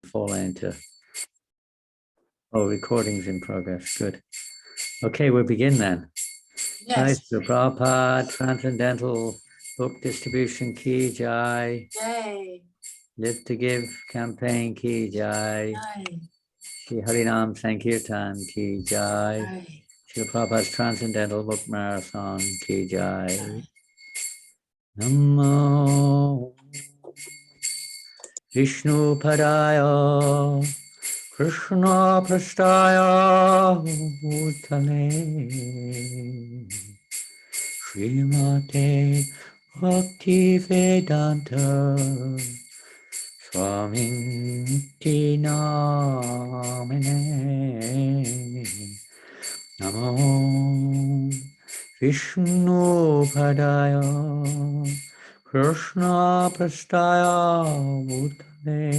fall into. Oh, recordings in progress. Good. Okay, we'll begin then. Yes. Jai Prabhupada, Transcendental Book Distribution Ki Jai. Jai. Live to Give Campaign Ki Jai. Jai. Shri Harinam Sankirtan Ki Jai. Jai. Shri Prabhupada's Transcendental Book Marathon Ki Jai. Jai. Namo Vishnu Padaya Krishna Prasthaya Bhutale Srimate Bhakti Vedanta Swamiti Namine Namo Vishnu Padaya Krishna Prasthaya Bhutale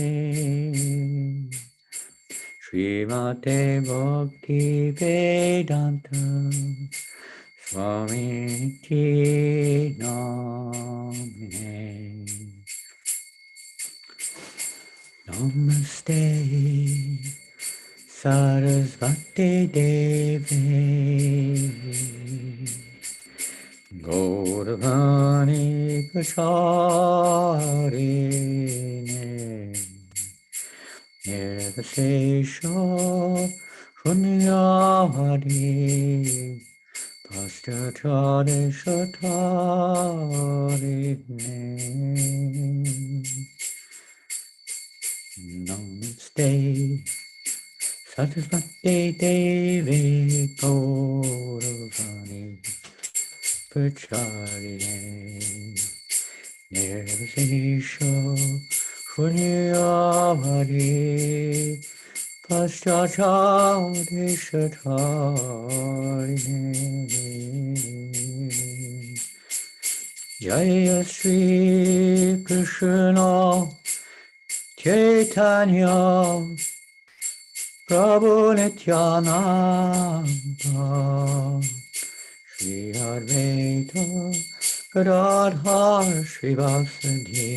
Srimate Bhakti Vedanta Swamiti Namine Namaste Sarasvati Devi Gauravani Prasarine Nirvasesha Shunyavadi Paschatari Shatarine Namaste Sarasvati Devi Gauravani Pracharine Nirvasesha Shunyavadi Paschatari Shatarine Jaya Sri Krishna Caitanya Prabhu Nityananda Shri Advaita Gadadhar Srivasadi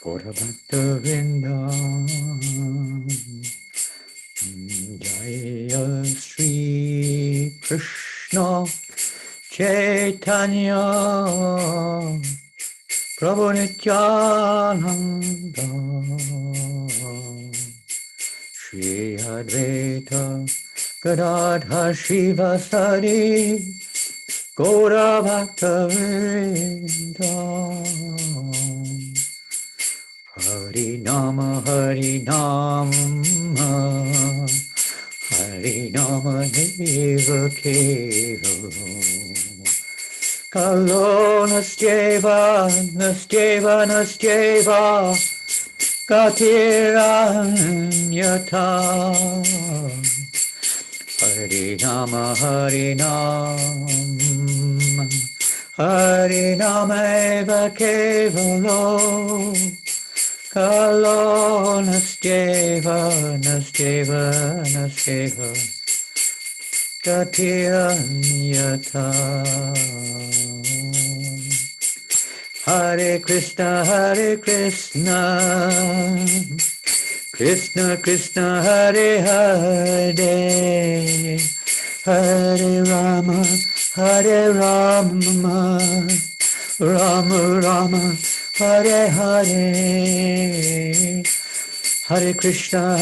Gaura Bhakta Vrinda Jaya Sri Krishna Chaitanya Prabhu Nityananda Shri Advaita Gadadhar Srivasadi Gaura Bhakta Vrinda Hari Nama Hari Nama Hari Nama Deva Keva Kalo Nastyeva Nastyeva Nastyeva Gatiranyata Hari Nama Hari Nama Hari Nama Eva Kevalo Kalo Nastyeva Nastyeva Nastyeva Gatiranyata Hare Krishna Krishna Krishna Hare Hare Hare Rama Rama Rama Hare Hare Hare Krishna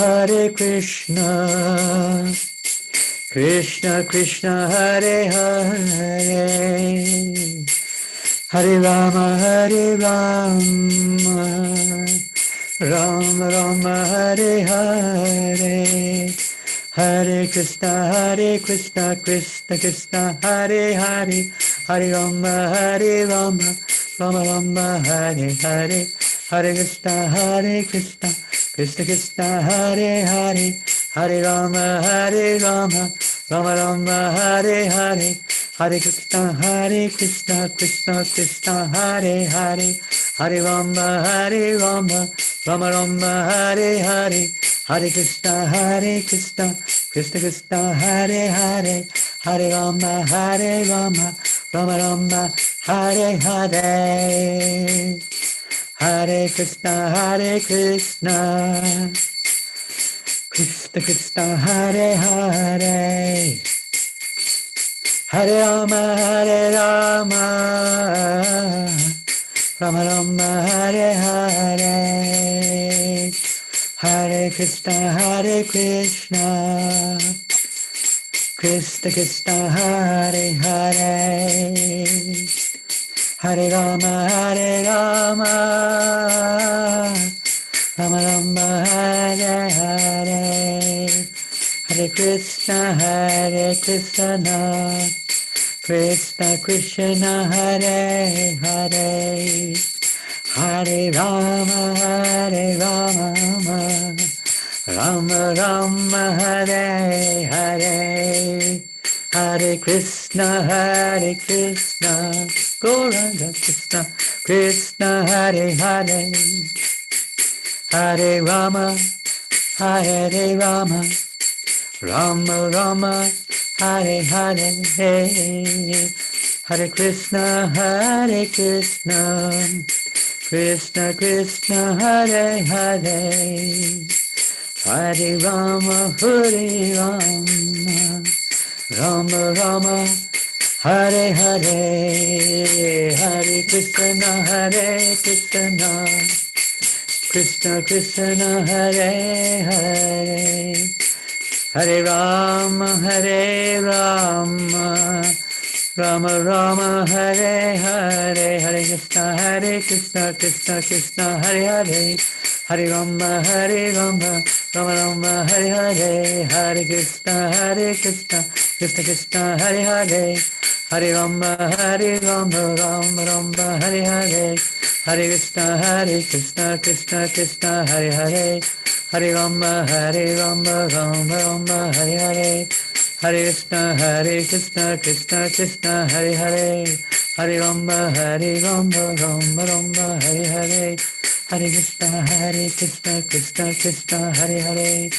Krishna Krishna Hare Hare Hare Rama Rama Rama Hare Hare Hare Krishna Krishna Krishna Hare Hare Hare Rama Rama Rama Hare Hare Hare Krishna Krishna Krishna Hare Hare Hare Rama Rama Rama Hare Hare Hare Krishna Krishna Krishna Hare Hare Hare Rama Rama Rama Hare Hare Hare Krishna Krishna Krishna Hare Hare Hare Rama Rama Rama Hare Hare Hare Krishna, Krishna Krishna, Hare Hare, Hare Rama, Rama Rama, Hare Hare, Hare Krishna, Krishna Krishna, Hare Hare, Hare Rama, Rama Rama, Hare Hare, Hare Krishna, Krishna Krishna, Hare Hare, Hare Rama, Rama Rama, Hare Hare, Hare Krishna, Gauranga Krishna, Krishna Hare Hare, Hare Rama, Rama Rama, Hare Hare, Hare Krishna, Krishna Krishna, Hare Hare, Hare Rama, Rama Rama, Hare Hare, Hare Krishna, Krishna Krishna, Hare Hare, Hare Rama, Rama Rama, Hare Hare, Hare Krishna, Krishna Krishna, Hare Hare, Hare Rama, Rama Rama, Hare Hare, Hare Krishna, Krishna Krishna, Hare Hare, Hare Rama, Rama Rama, Hare Hare, Hare Krishna, Krishna Krishna, Hare Hare, Hare Rama, Rama Rama, Hare Hare, Hare Krishna, Krishna Krishna, Hare Hare, Hare Rama, Rama Rama, Hare Hare, Hare Krishna, Krishna Krishna, Hare Hare,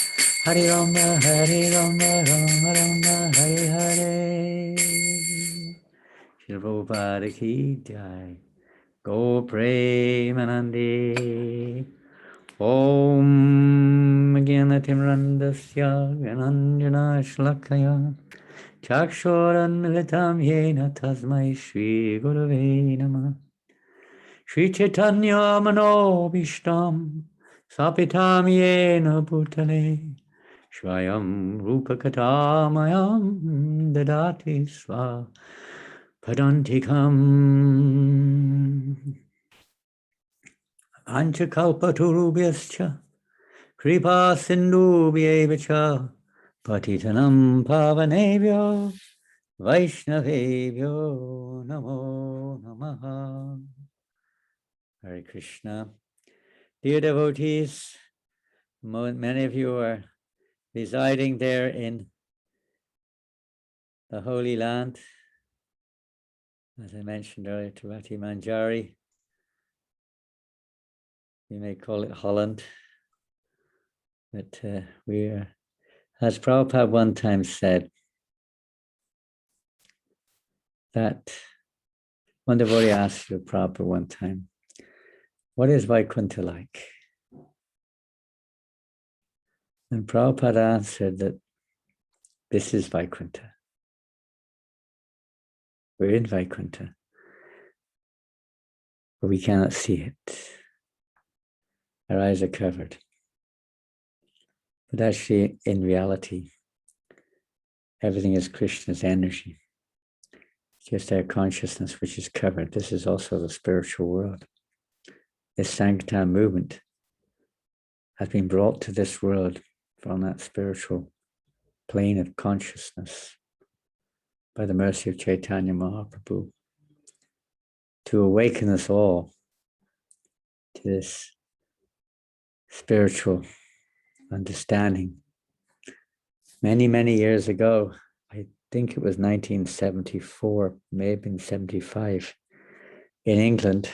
Hare Rama, Rama Rama, Hare Hare. Shri Prabhupada ki jai. Go Premanande. Om Gyanatimrandasya Gyananjana Shlakaya Chakshoranmilitam Yena Tasmai Shri Gurave Namah. Shri Chaitanya Manobishtam Sapitam Yena Bhutale Shvayam Rupakatamayam Dadati Sva Padantikam Anchakalpaturubhyascha Kripa Sindhubhyevacha Patitanam Pavanebhyo Vaishnavebhyo Namo Namaha. Hare Krishna. Dear devotees, many of you are residing there in the Holy Land. As I mentioned earlier, Tirati Manjari. You may call it Holland. But we are, as Prabhupada one time said, that one devotee asked Prabhupada one time, what is Vaikuntha like? And Prabhupada answered that this is Vaikuntha. We're in Vaikuntha, but we cannot see it. Our eyes are covered. But actually, in reality, everything is Krishna's energy. Just our consciousness, which is covered. This is also the spiritual world. This Sankirtan movement has been brought to this world from that spiritual plane of consciousness by the mercy of Caitanya Mahaprabhu to awaken us all to this spiritual understanding. Many, many years ago, I think it was 1974, maybe in 75, in England,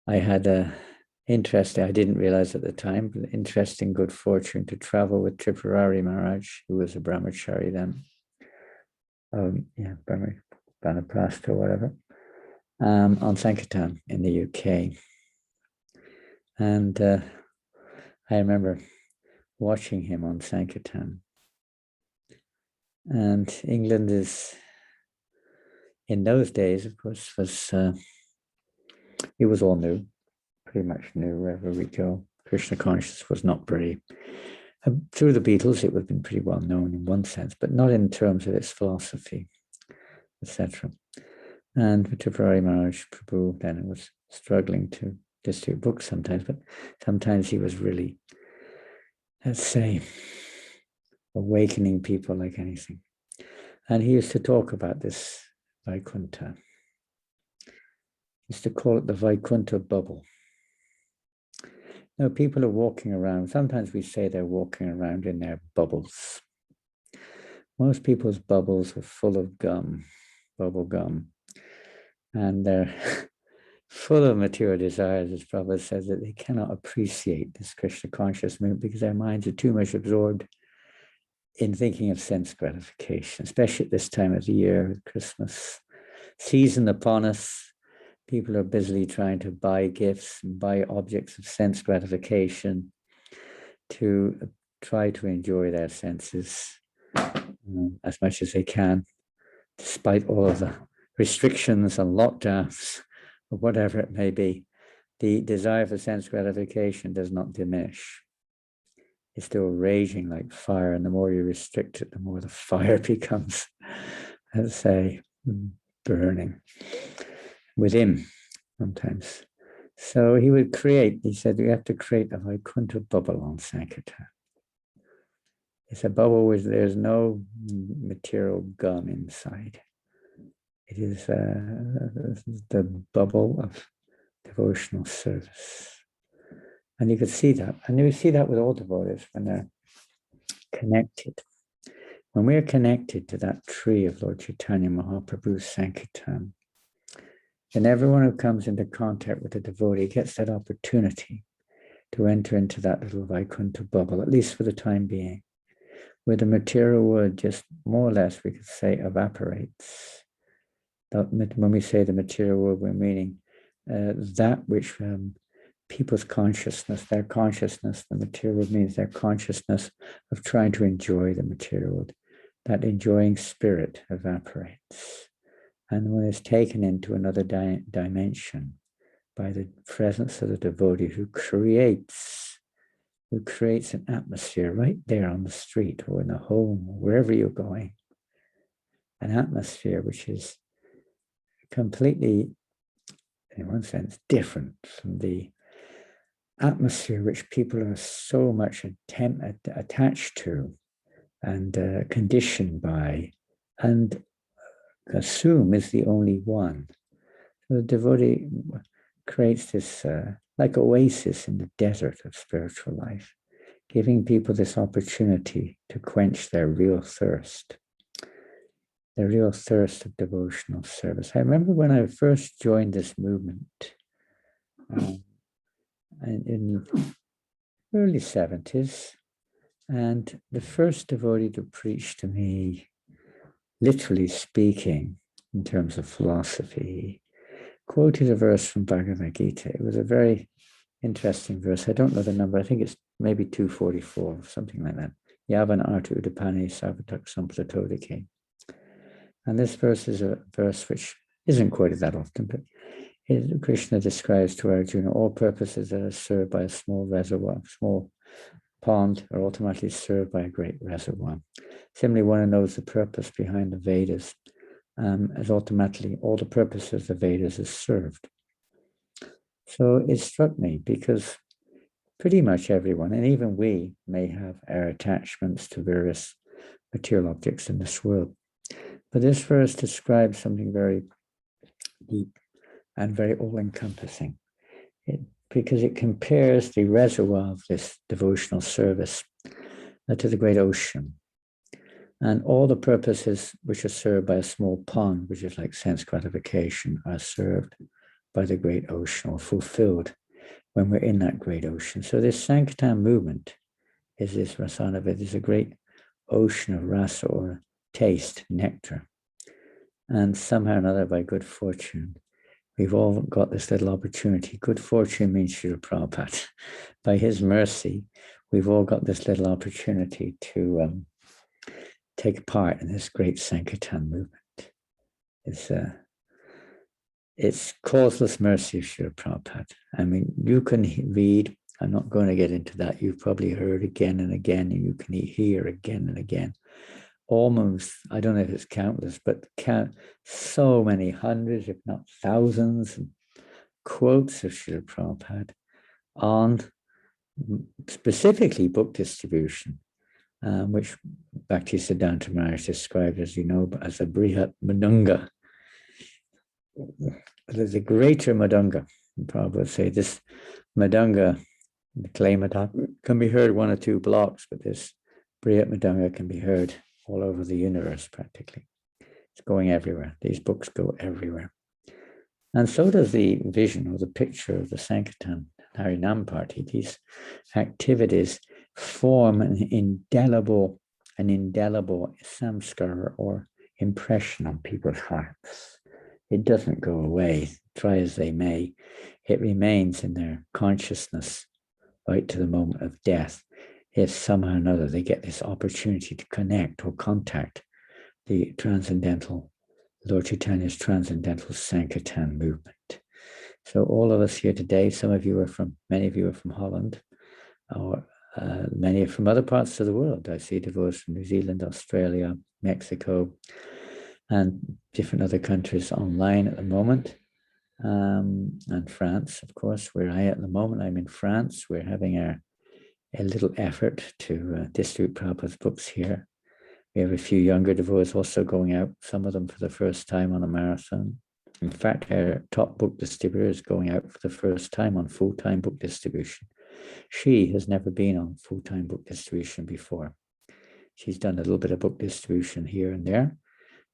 I had a interesting, I didn't realize at the time, but interesting good fortune to travel with Tripurari Maharaj, who was a brahmachari then. Banaprastha or whatever, on Sankirtan in the UK. And I remember watching him on Sankirtan. And England is, in those days, of course, it was all new, pretty much new wherever we go. Krishna consciousness was not very, through the Beatles, it would have been pretty well known in one sense, but not in terms of its philosophy, etc. And Vittaprari Maharaj Prabhu then was struggling to distribute books sometimes, but sometimes he was really, let's say, awakening people like anything. And he used to talk about this Vaikuntha. He used to call it the Vaikuntha bubble. Now, people are walking around. Sometimes we say they're walking around in their bubbles. Most people's bubbles are full of gum, bubble gum. And they're full of material desires, as Prabhupada says, that they cannot appreciate this Krishna conscious movement because their minds are too much absorbed in thinking of sense gratification, especially at this time of the year with Christmas season upon us. People are busily trying to buy gifts and buy objects of sense gratification to try to enjoy their senses as much as they can, despite all of the restrictions and lockdowns or whatever it may be. The desire for sense gratification does not diminish. It's still raging like fire, and the more you restrict it, the more the fire becomes, let's say, burning within sometimes. So he would create, he said, we have to create a Vaikuntha bubble on Sankirtan. It's a bubble where there's no material gum inside. It is the bubble of devotional service. And you could see that. And you see that with all devotees when they're connected. When we're connected to that tree of Lord Chaitanya Mahaprabhu's Sankirtan, then everyone who comes into contact with the devotee gets that opportunity to enter into that little Vaikuntha bubble, at least for the time being, where the material world just more or less, we could say, evaporates. When we say the material world, we're meaning that which people's consciousness, their consciousness, the material world means their consciousness of trying to enjoy the material world. That enjoying spirit evaporates. And when it's taken into another dimension by the presence of the devotee who creates an atmosphere right there on the street or in a home or wherever you're going, an atmosphere which is completely, in one sense, different from the atmosphere which people are so much attached to and conditioned by and assume is the only one. So the devotee creates this like oasis in the desert of spiritual life, giving people this opportunity to quench their real thirst of devotional service. I remember when I first joined this movement in the early 70s, and the first devotee to preach to me, literally speaking in terms of philosophy, quoted a verse from Bhagavad Gita. It was a very interesting verse. I don't know the number. I think it's maybe 244, something like that. Yavan artu udapane sarvatak sampratodike. And this verse is a verse which isn't quoted that often, but Krishna describes to Arjuna all purposes that are served by a small reservoir, small pond, are ultimately served by a great reservoir. Similarly, one who knows the purpose behind the Vedas, as ultimately all the purposes of the Vedas is served. So it struck me because pretty much everyone, and even we, may have our attachments to various material objects in this world. But this verse describes something very deep and very all-encompassing, because it compares the reservoir of this devotional service to the great ocean. And all the purposes which are served by a small pond, which is like sense gratification, are served by the great ocean or fulfilled when we're in that great ocean. So this Sankirtan movement is this Rasanavid, is a great ocean of rasa or taste, nectar. And somehow or another, by good fortune, we've all got this little opportunity. Good fortune means Srila Prabhupada. By his mercy, we've all got this little opportunity to take part in this great Sankirtan movement. It's causeless mercy of Srila Prabhupada. I mean, you can read, I'm not going to get into that. You've probably heard again and again, and you can hear again and again. Almost, I don't know if it's countless, but so many hundreds, if not thousands, quotes of Srila Prabhupada on specifically book distribution, which Bhaktisiddhanta Maharaj described, as you know, as a Brihat Madanga. There's a greater Madanga. Prabhupada would say this Madanga, the clay Madanga, can be heard 1 or 2 blocks, but this Brihat Madanga can be heard all over the universe practically. It's going everywhere. These books go everywhere. And so does the vision or the picture of the Sankirtan Harinam party. These activities form an indelible samskara or impression on people's hearts. It doesn't go away, try as they may. It remains in their consciousness right to the moment of death. If somehow or another they get this opportunity to connect or contact the transcendental, Lord Chaitanya's transcendental Sankirtan movement. So all of us here today, many of you are from Holland, or many are from other parts of the world. I see devotees from New Zealand, Australia, Mexico, and different other countries online at the moment. And France, of course, where I am at the moment. I'm in France. We're having a little effort to distribute Prabhupada's books here. We have a few younger devotees also going out, some of them for the first time on a marathon. In fact, our top book distributor is going out for the first time on full-time book distribution. She has never been on full-time book distribution before. She's done a little bit of book distribution here and there,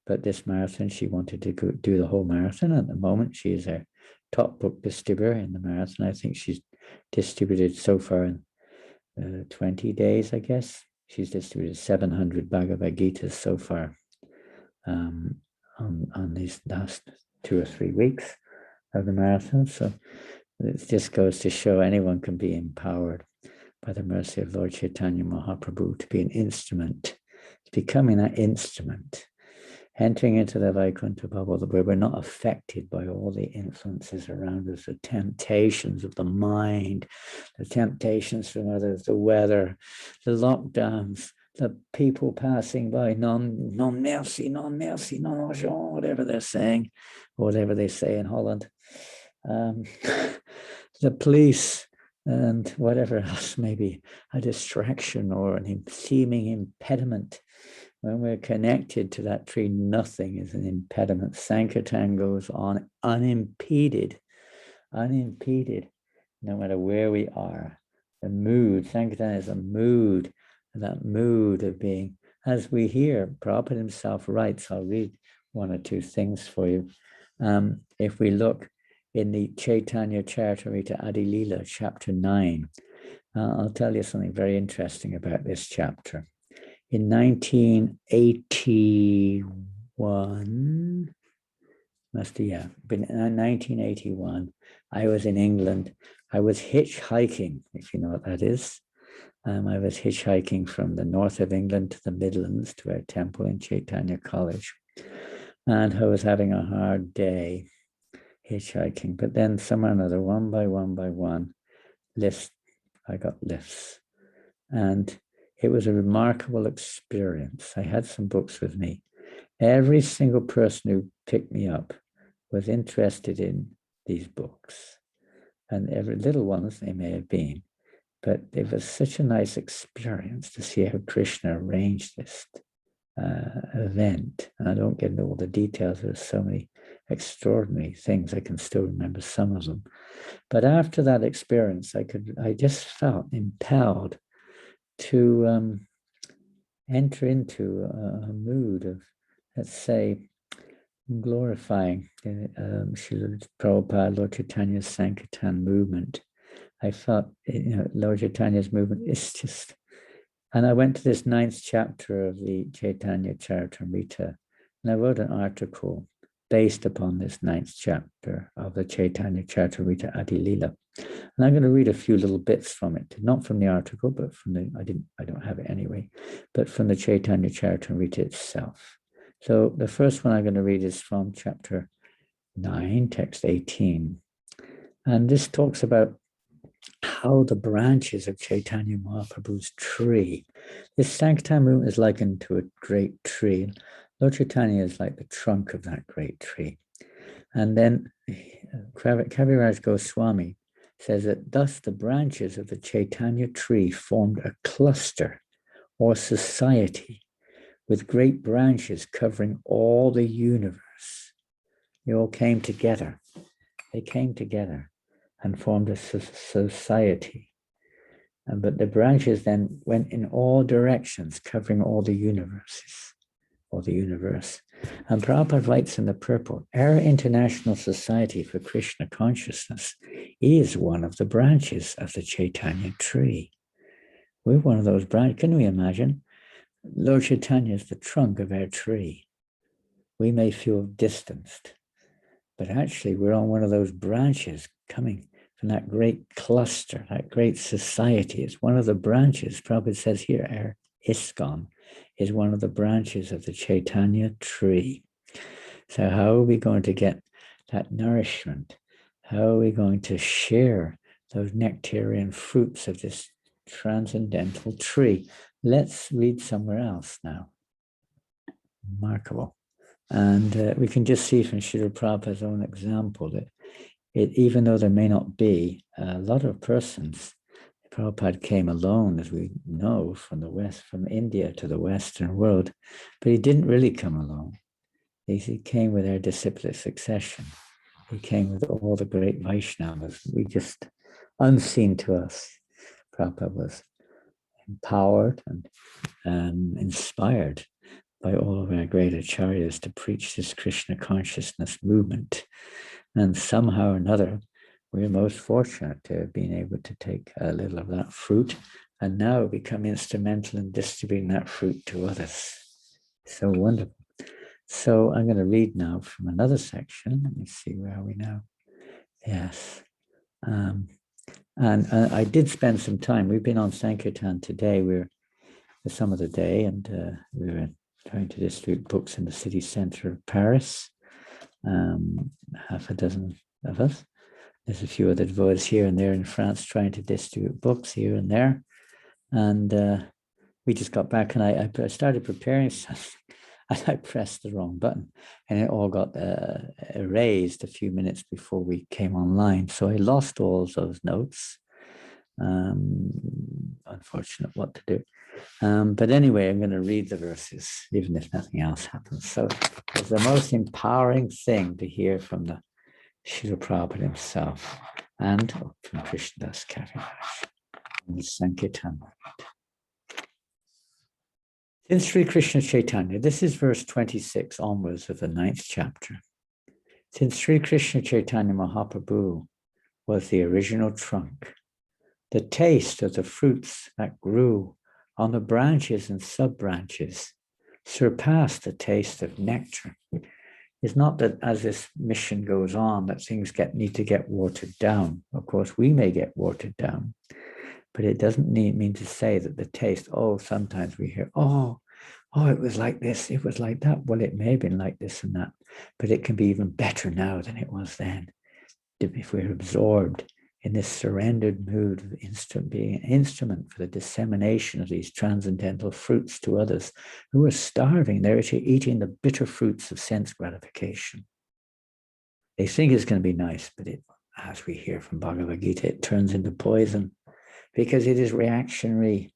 but this marathon, she wanted to do the whole marathon. At the moment, she is our top book distributor in the marathon. I think she's distributed so far in 20 days, I guess. She's distributed 700 Bhagavad Gitas so far on these last 2 or 3 weeks of the marathon. So it just goes to show anyone can be empowered by the mercy of Lord Chaitanya Mahaprabhu to be an instrument, becoming that instrument, entering into the Vaikuntha bubble where we're not affected by all the influences around us, the temptations of the mind, the temptations from others, the weather, the lockdowns, the people passing by, non-mercy, non-mercy, non-argent, whatever they're saying, whatever they say in Holland, the police, and whatever else may be a distraction or a seeming impediment. When we're connected to that tree, nothing is an impediment. Sankirtan goes on unimpeded, no matter where we are. The mood, Sankirtan is a mood, and that mood of being, as we hear, Prabhupada himself writes, I'll read 1 or 2 things for you. If we look in the Caitanya Charitamrita Adilila, chapter 9, I'll tell you something very interesting about this chapter. In 1981, been 1981, I was in England. I was hitchhiking, if you know what that is. I was hitchhiking from the north of England to the Midlands to our temple in Caitanya College. And I was having a hard day hitchhiking. But then somewhere or another, one by one, I got lifts. And it was a remarkable experience. I had some books with me. Every single person who picked me up was interested in these books. And every little ones they may have been. But it was such a nice experience to see how Krishna arranged this event. And I don't get into all the details. There's so many extraordinary things. I can still remember some of them. But after that experience, I just felt impelled to enter into a mood of, let's say, glorifying Srila Prabhupada, Lord Chaitanya's Sankirtan movement. I felt, Lord Chaitanya's movement is just, and I went to this 9th chapter of the Caitanya Charitamrita, and I wrote an article based upon this 9th chapter of the Caitanya Charitamrita Adi Lila. And I'm going to read a few little bits from it, not from the article, but from I don't have it anyway, but from the Caitanya Charitamrita itself. So the first one I'm going to read is from chapter 9, text 18. And this talks about how the branches of Caitanya Mahaprabhu's tree, this Sankirtan movement is likened to a great tree. Lord Chaitanya is like the trunk of that great tree. And then Kaviraj Goswami says that thus the branches of the Caitanya tree formed a cluster or society with great branches covering all the universe. They all came together. They came together and formed a society. But the branches then went in all directions, covering all the universes, or the universe. And Prabhupada writes in the purport, our International Society for Krishna Consciousness is one of the branches of the Caitanya tree. We're one of those branches. Can we imagine? Lord Chaitanya is the trunk of our tree. We may feel distanced, but actually we're on one of those branches coming from that great cluster, that great society. It's one of the branches. Prabhupada says here, our ISKCON is one of the branches of the Caitanya tree. So how are we going to get that nourishment? How are we going to share those nectarian fruits of this transcendental tree? Let's read somewhere else now. Remarkable. And we can just see from Srila Prabhupada's own example that even though there may not be a lot of persons, Prabhupada came alone, as we know, from the West, from India to the Western world, but he didn't really come alone. He came with our disciplic succession. He came with all the great Vaishnavas. We just, unseen to us, Prabhupada was empowered and inspired by all of our great acharyas to preach this Krishna consciousness movement. And somehow or another, we're most fortunate to have been able to take a little of that fruit and now become instrumental in distributing that fruit to others. So wonderful. So I'm going to read now from another section. Let me see, where are we now? Yes. And I did spend some time. We've been on Sankirtan today. We're for some of the day, and we were trying to distribute books in the city center of Paris. Half a dozen of us. There's a few other devotees here and there in France trying to distribute books here and there. And we just got back, and I started preparing something, and I pressed the wrong button, and it all got erased a few minutes before we came online. So I lost all those notes. Unfortunate, what to do. But anyway, I'm going to read the verses, even if nothing else happens. So it's the most empowering thing to hear from the Srila Prabhupada himself and from Krishnadas Kaviraj in the Sankirtan. Since Sri Krishna Chaitanya, this is verse 26 onwards of the 9th chapter. Since Sri Krishna Chaitanya Mahaprabhu was the original trunk, the taste of the fruits that grew on the branches and sub-branches surpassed the taste of nectar. It's not that as this mission goes on that things need to get watered down. Of course, we may get watered down, but it doesn't mean to say that the taste, sometimes we hear, it was like this, it was like that. Well, it may have been like this and that, but it can be even better now than it was then. If we're absorbed in this surrendered mood of being an instrument for the dissemination of these transcendental fruits to others who are starving. They're eating the bitter fruits of sense gratification. They think it's going to be nice, but as we hear from Bhagavad Gita, it turns into poison because it is reactionary.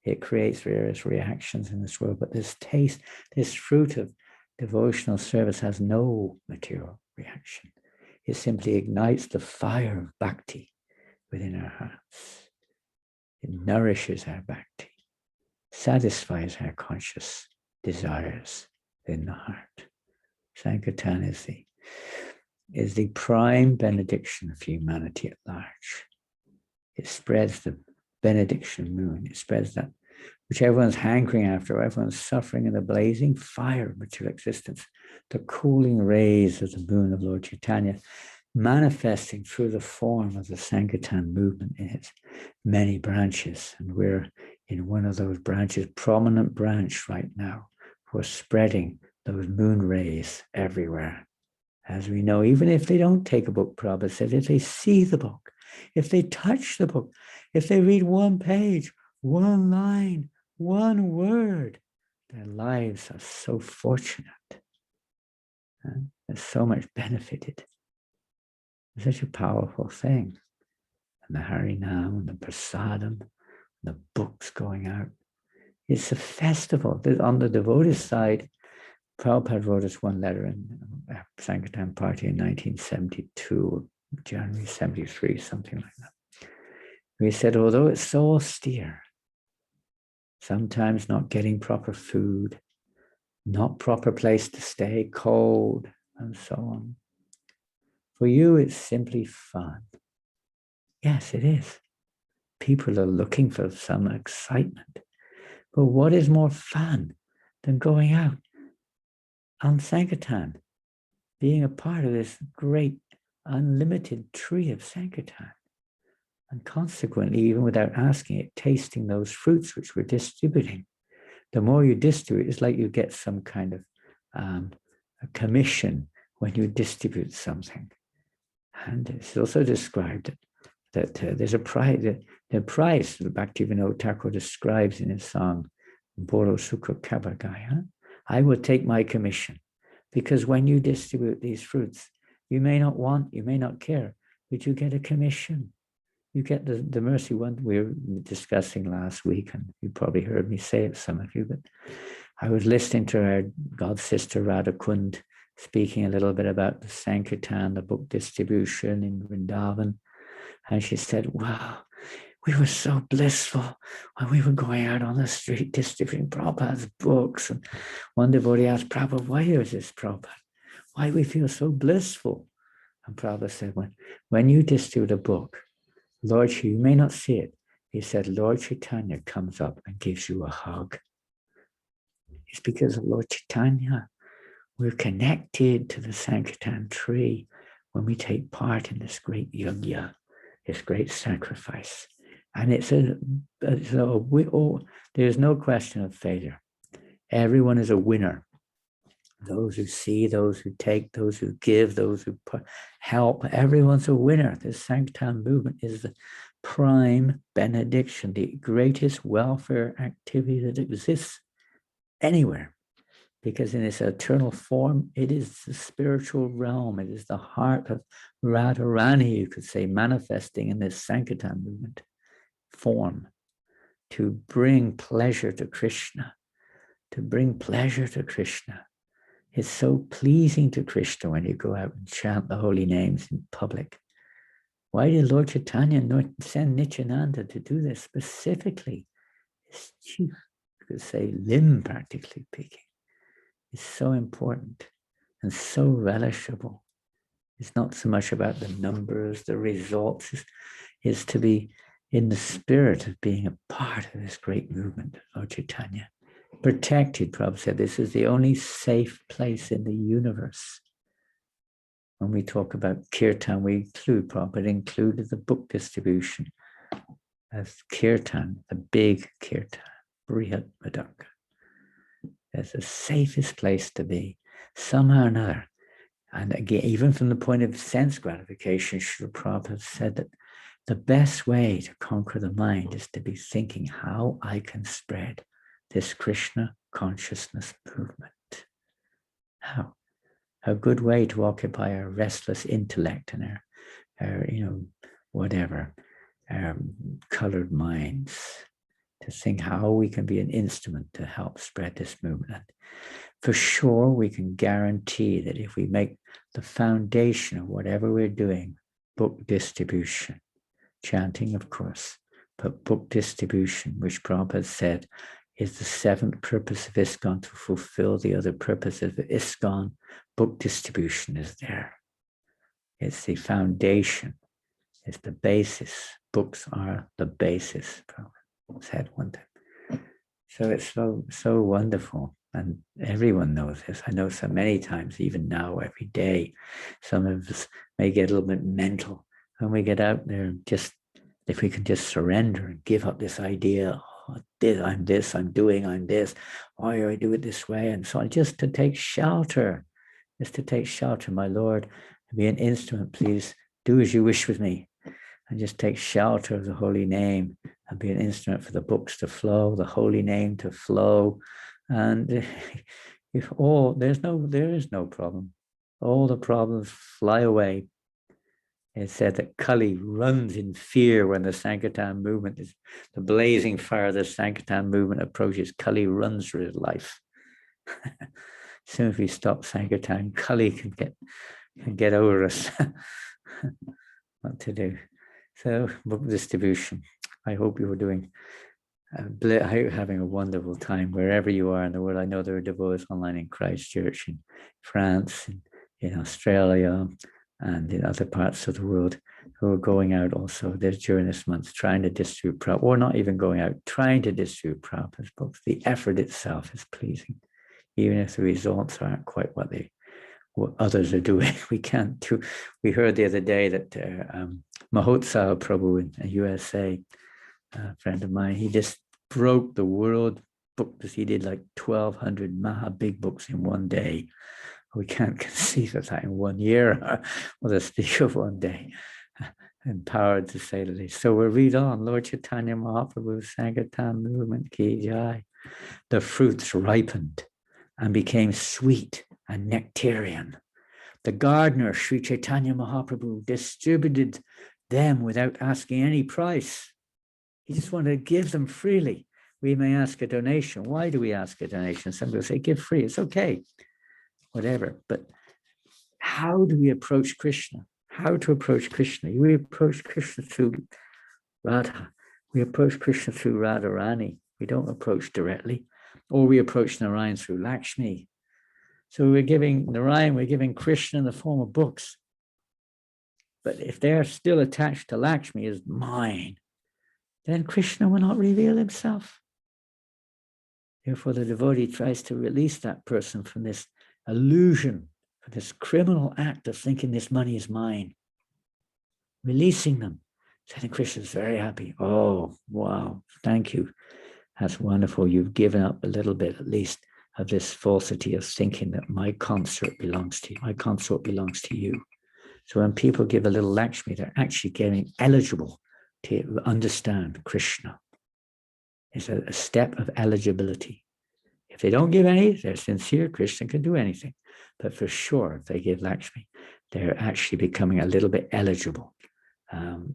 It creates various reactions in this world, but this taste, this fruit of devotional service has no material reaction. It simply ignites the fire of bhakti within our hearts. It nourishes our bhakti, satisfies our conscious desires in the heart. Sankirtan is the prime benediction of humanity at large. It spreads the benediction moon. It spreads that which everyone's hankering after, everyone's suffering in the blazing fire of material existence, the cooling rays of the moon of Lord Caitanya, manifesting through the form of the Sankirtan movement in its many branches. And we're in one of those branches, prominent branch right now, for spreading those moon rays everywhere. As we know, even if they don't take a book, Prabhupada said, if they see the book, if they touch the book, if they read one page, one line, one word, their lives are so fortunate. There's so much benefited. It's such a powerful thing. And the Harinam, and the Prasadam, the books going out. It's a festival. On the devotee side, Prabhupada wrote us one letter in Sankirtan Party in 1972, January 73, something like that. We said, although it's so austere, sometimes not getting proper food, not proper place to stay, cold, and so on. For you, it's simply fun. Yes, it is. People are looking for some excitement. But what is more fun than going out on Sankirtan, being a part of this great unlimited tree of Sankirtan, and consequently, even without asking it, tasting those fruits which we're distributing. The more you distribute, it's like you get some kind of a commission when you distribute something. And it's also described that there's a price. The price, Bhaktivinoda Thakur describes in his song, Boro Sukha Kabagaya, I will take my commission. Because when you distribute these fruits, you may not want, you may not care, but you get a commission. You get the mercy one we were discussing last week, and you probably heard me say it, some of you, but I was listening to our god sister Radha Kund speaking a little bit about the Sankirtan, the book distribution in Vrindavan. And she said, wow, we were so blissful when we were going out on the street distributing Prabhupada's books. And one devotee asked Prabhupada, why is this, Prabhupada? Why do we feel so blissful? And Prabhupada said, when you distribute a book, Lord, you may not see it. He said, Lord Chaitanya comes up and gives you a hug. It's because of Lord Chaitanya. We're connected to the Sankirtan tree when we take part in this great yajna, this great sacrifice. And there's no question of failure. Everyone is a winner. Those who see, those who take, those who give, those who help, everyone's a winner. This Sankirtan movement is the prime benediction, the greatest welfare activity that exists anywhere. Because in its eternal form, it is the spiritual realm. It is the heart of Radharani, you could say, manifesting in this Sankirtan movement form to bring pleasure to Krishna, to bring pleasure to Krishna. It's so pleasing to Krishna when you go out and chant the holy names in public. Why did Lord Caitanya send Nityananda to do this specifically? His chief, you could say, limb, practically speaking. It's so important and so relishable. It's not so much about the numbers, the results. It's to be in the spirit of being a part of this great movement, Lord Chaitanya. Protected, Prabhupada said, this is the only safe place in the universe. When we talk about kirtan, we include, Prabhupada included the book distribution as kirtan, the big kirtan, Brihat Madaka. That's the safest place to be, somehow or another. And again, even from the point of sense gratification, Srila Prabhupada said that the best way to conquer the mind is to be thinking how I can spread this Krishna consciousness movement. How? A good way to occupy our restless intellect and our whatever, colored minds, to think how we can be an instrument to help spread this movement. And for sure, we can guarantee that if we make the foundation of whatever we're doing, book distribution, chanting, of course, but book distribution, which Prabhupada said is the seventh purpose of ISKCON, to fulfill the other purposes of ISKCON. Book distribution is there. It's the foundation. It's the basis. Books are the basis, Prabhupada said one time. So it's so wonderful. And everyone knows this. I know so many times, even now, every day, some of us may get a little bit mental. When we get out there, just if we can just surrender and give up this idea, oh, I'm this, I'm this, why do I do it this way? And so on, just to take shelter, my Lord, be an instrument, please do as you wish with me. And just take shelter of the holy name and be an instrument for the books to flow, the holy name to flow. And if there is no problem. All the problems fly away. It said that Kali runs in fear when the Sankirtan movement is the blazing fire of the Sankirtan movement approaches. Kali runs for his life. As soon as we stop Sankirtan, Kali can get over us. What to do? So, book distribution. I hope you are having a wonderful time wherever you are in the world. I know there are devotees online in Christchurch, in France, in Australia, and in other parts of the world who are going out also during this month, trying to distribute Prabhupada, or not even going out, trying to distribute Prabhupada's books. The effort itself is pleasing, even if the results aren't quite what others are doing. We can't do. We heard the other day that Mahotsav Prabhu in the USA, a friend of mine, he just broke the world book because he did like 1,200 Maha big books in one day. We can't conceive of that in 1 year, or the speak of one day. Empowered to say the least. So we'll read on. Lord Chaitanya Mahaprabhu, Sankirtan movement ki jai. The fruits ripened and became sweet and nectarian. The gardener, Sri Chaitanya Mahaprabhu, distributed them without asking any price. He just wanted to give them freely. We may ask a donation. Why do we ask a donation? Some people say, give free. It's okay, whatever. But how do we approach Krishna? How to approach Krishna? We approach Krishna through Radha. We approach Krishna through Radharani. We don't approach directly. Or we approach Narayan through Lakshmi. So we're giving Narayan, we're giving Krishna in the form of books. But if they're still attached to Lakshmi as mine, then Krishna will not reveal himself. Therefore, the devotee tries to release that person from this illusion, from this criminal act of thinking this money is mine. Releasing them. So then Krishna's very happy. Oh, wow, thank you. That's wonderful. You've given up a little bit, at least, of this falsity of thinking that my consort belongs to you. My consort belongs to you. So when people give a little Lakshmi, they're actually getting eligible to understand Krishna. It's a step of eligibility. If they don't give any, they're sincere. Krishna can do anything. But for sure, if they give Lakshmi, they're actually becoming a little bit eligible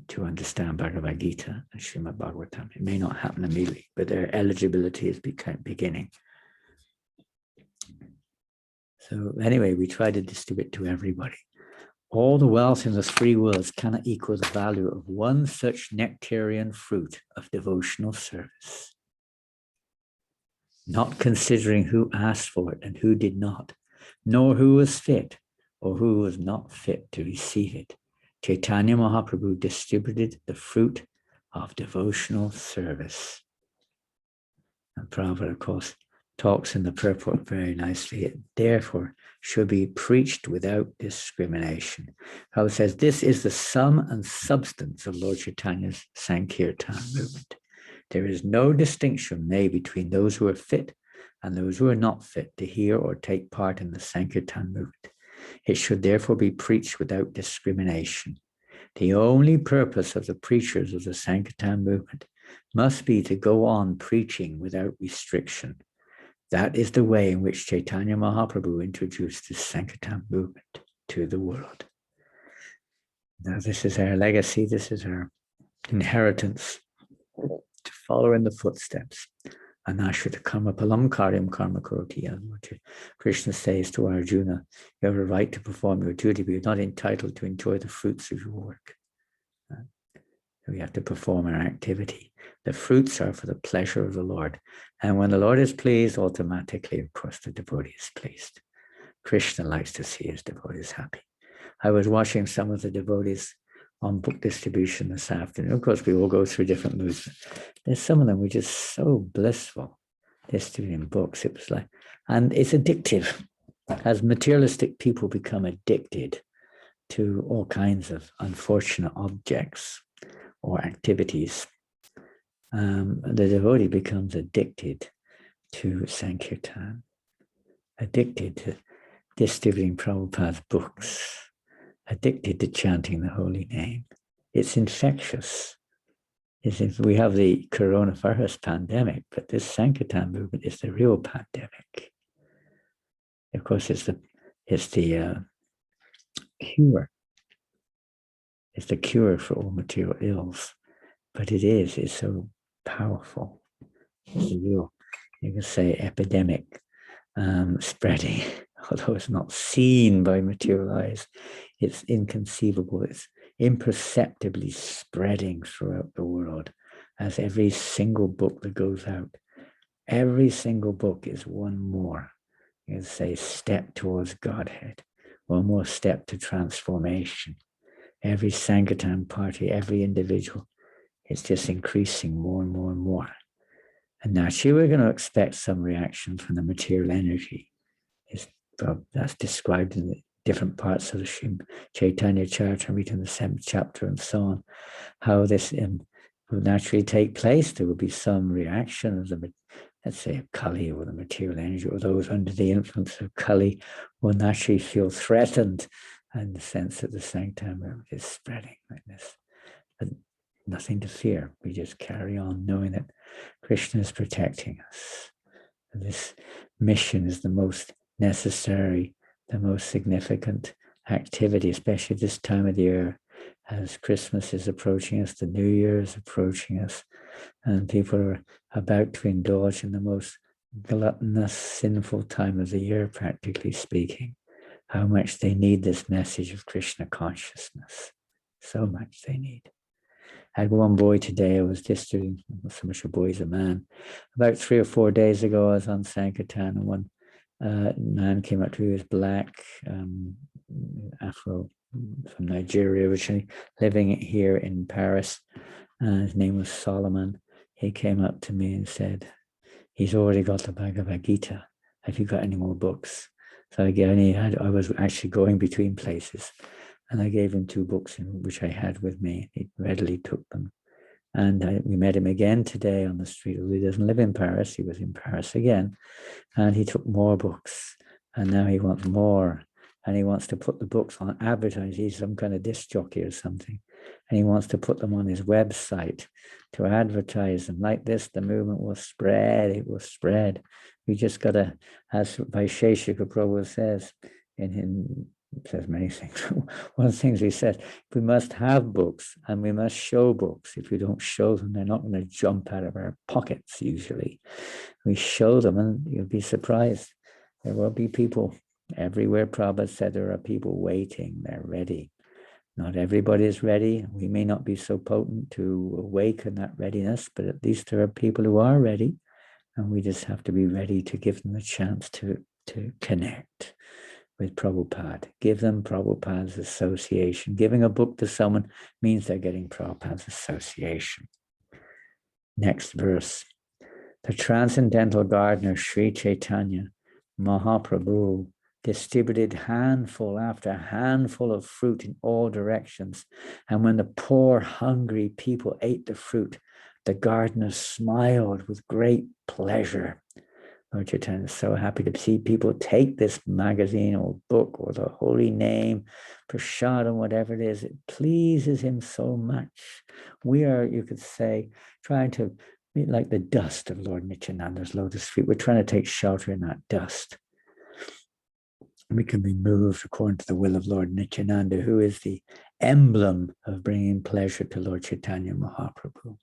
to understand Bhagavad Gita and Srimad Bhagavatam. It may not happen immediately, but their eligibility is beginning. So anyway, we try to distribute to everybody. All the wealth in the three worlds cannot equal the value of one such nectarian fruit of devotional service. Not considering who asked for it and who did not, nor who was fit or who was not fit to receive it, Caitanya Mahaprabhu distributed the fruit of devotional service. And Prabhupada, of course, talks in the purport very nicely. It therefore should be preached without discrimination. Prabhupada says this is the sum and substance of Lord Chaitanya's Sankirtan movement. There is no distinction made between those who are fit and those who are not fit to hear or take part in the Sankirtan movement. It should therefore be preached without discrimination. The only purpose of the preachers of the Sankirtan movement must be to go on preaching without restriction. That is the way in which Caitanya Mahaprabhu introduced the Sankirtan movement to the world. Now, this is our legacy. This is our inheritance, to follow in the footsteps. Anashita karma palam karyam karma karoti. Krishna says to Arjuna, you have a right to perform your duty, but you're not entitled to enjoy the fruits of your work. We have to perform our activity. The fruits are for the pleasure of the Lord. And when the Lord is pleased, automatically, of course, the devotee is pleased. Krishna likes to see his devotees happy. I was watching some of the devotees on book distribution this afternoon. Of course, we all go through different moods. There's some of them were just so blissful. distributing books. It was like, and it's addictive. As materialistic people become addicted to all kinds of unfortunate objects or activities, the devotee becomes addicted to Sankirtan, addicted to distributing Prabhupada's books, addicted to chanting the holy name. It's infectious. We have the coronavirus pandemic, but this Sankirtan movement is the real pandemic. Of course, it's the cure. It's the cure for all material ills, but it's so powerful. It's a real, you can say, epidemic spreading, although it's not seen by material eyes. It's inconceivable. It's imperceptibly spreading throughout the world as every single book that goes out. Every single book is one more, you can say, step towards Godhead, one more step to transformation. Every Sankirtan party, every individual, it's just increasing more and more and more. And naturally, we're going to expect some reaction from the material energy. That's described in the different parts of the Caitanya Chapter, reading the 7th chapter and so on, how this will naturally take place. There will be some reaction of the, let's say, Kali or the material energy, or those under the influence of Kali will naturally feel threatened, and the sense that the Sankirtan is spreading like this. But nothing to fear. We just carry on knowing that Krishna is protecting us. And this mission is the most necessary, the most significant activity, especially this time of the year, as Christmas is approaching us, the New Year is approaching us, and people are about to indulge in the most gluttonous, sinful time of the year, practically speaking. How much they need this message of Krishna consciousness. So much they need. I had one boy today, I was distributing, not so much a boy, he's a man. About 3 or 4 days ago, I was on Sankirtan, and one man came up to me, he was black, Afro, from Nigeria originally, living here in Paris. His name was Solomon. He came up to me and said, he's already got the Bhagavad Gita. Have you got any more books? So I was actually going between places, and I gave him 2 books which I had with me. He readily took them. And we met him again today on the street. He doesn't live in Paris. He was in Paris again. And he took more books. And now he wants more. And he wants to put the books on, advertise. He's some kind of disc jockey or something. And he wants to put them on his website to advertise them. Like this, the movement will spread. It will spread. We just got to, as Vaisheshika Prabhu says, says many things. One of the things he said, we must have books and we must show books. If we don't show them, they're not going to jump out of our pockets usually. We show them and you'll be surprised. There will be people everywhere. Prabhupada said there are people waiting, they're ready. Not everybody is ready. We may not be so potent to awaken that readiness, but at least there are people who are ready, and we just have to be ready to give them a chance to connect with Prabhupada. Give them Prabhupada's association. Giving a book to someone means they're getting Prabhupada's association. Next verse. The transcendental gardener Sri Caitanya Mahaprabhu distributed handful after handful of fruit in all directions. And when the poor, hungry people ate the fruit, the gardener smiled with great pleasure. Lord Chaitanya is so happy to see people take this magazine or book or the holy name, prasadam, whatever it is. It pleases him so much. We are, you could say, trying to be like the dust of Lord Nityananda's lotus feet. We're trying to take shelter in that dust. We can be moved according to the will of Lord Nityananda, who is the emblem of bringing pleasure to Lord Chaitanya Mahaprabhu.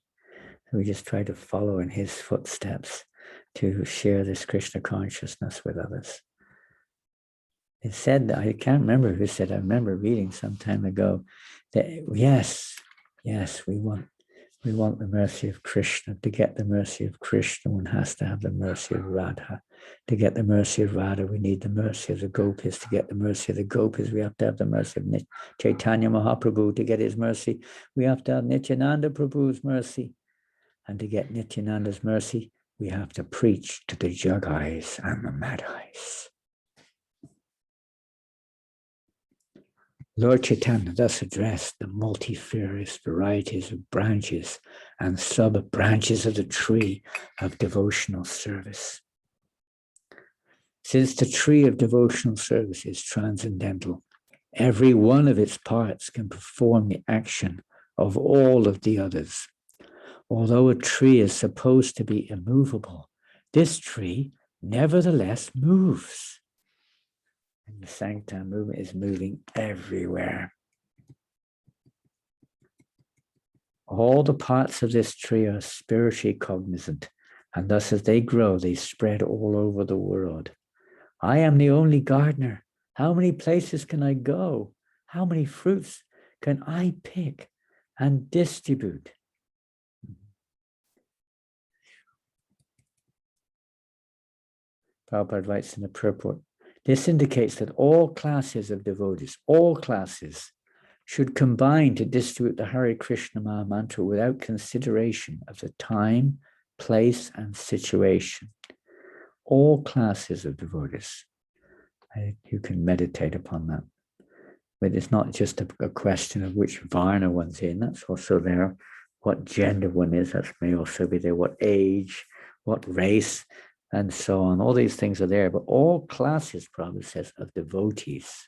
So we just try to follow in his footsteps to share this Krishna consciousness with others. It said, I can't remember who said, I remember reading some time ago that yes, we want the mercy of Krishna. To get the mercy of Krishna, one has to have the mercy of Radha. To get the mercy of Radha, we need the mercy of the gopis. To get the mercy of the gopis, we have to have the mercy of Chaitanya Mahaprabhu. To get his mercy, we have to have Nityananda Prabhu's mercy. And to get Nityananda's mercy, we have to preach to the Jagais and the Madhais. Lord Chaitanya thus addressed the multifarious varieties of branches and sub-branches of the tree of devotional service. Since the tree of devotional service is transcendental, every one of its parts can perform the action of all of the others. Although a tree is supposed to be immovable, this tree nevertheless moves. And the Sankirtan movement is moving everywhere. All the parts of this tree are spiritually cognizant, and thus as they grow, they spread all over the world. I am the only gardener. How many places can I go? How many fruits can I pick and distribute? Prabhupada writes in the purport, this indicates that all classes of devotees, all classes, should combine to distribute the Hare Krishna Maha Mantra without consideration of the time, place, and situation. All classes of devotees. You can meditate upon that. But it's not just a question of which varna one's in. That's also there. What gender one is, that may also be there. What age, what race, and so on. All these things are there. But all classes, Prabhupada says, of devotees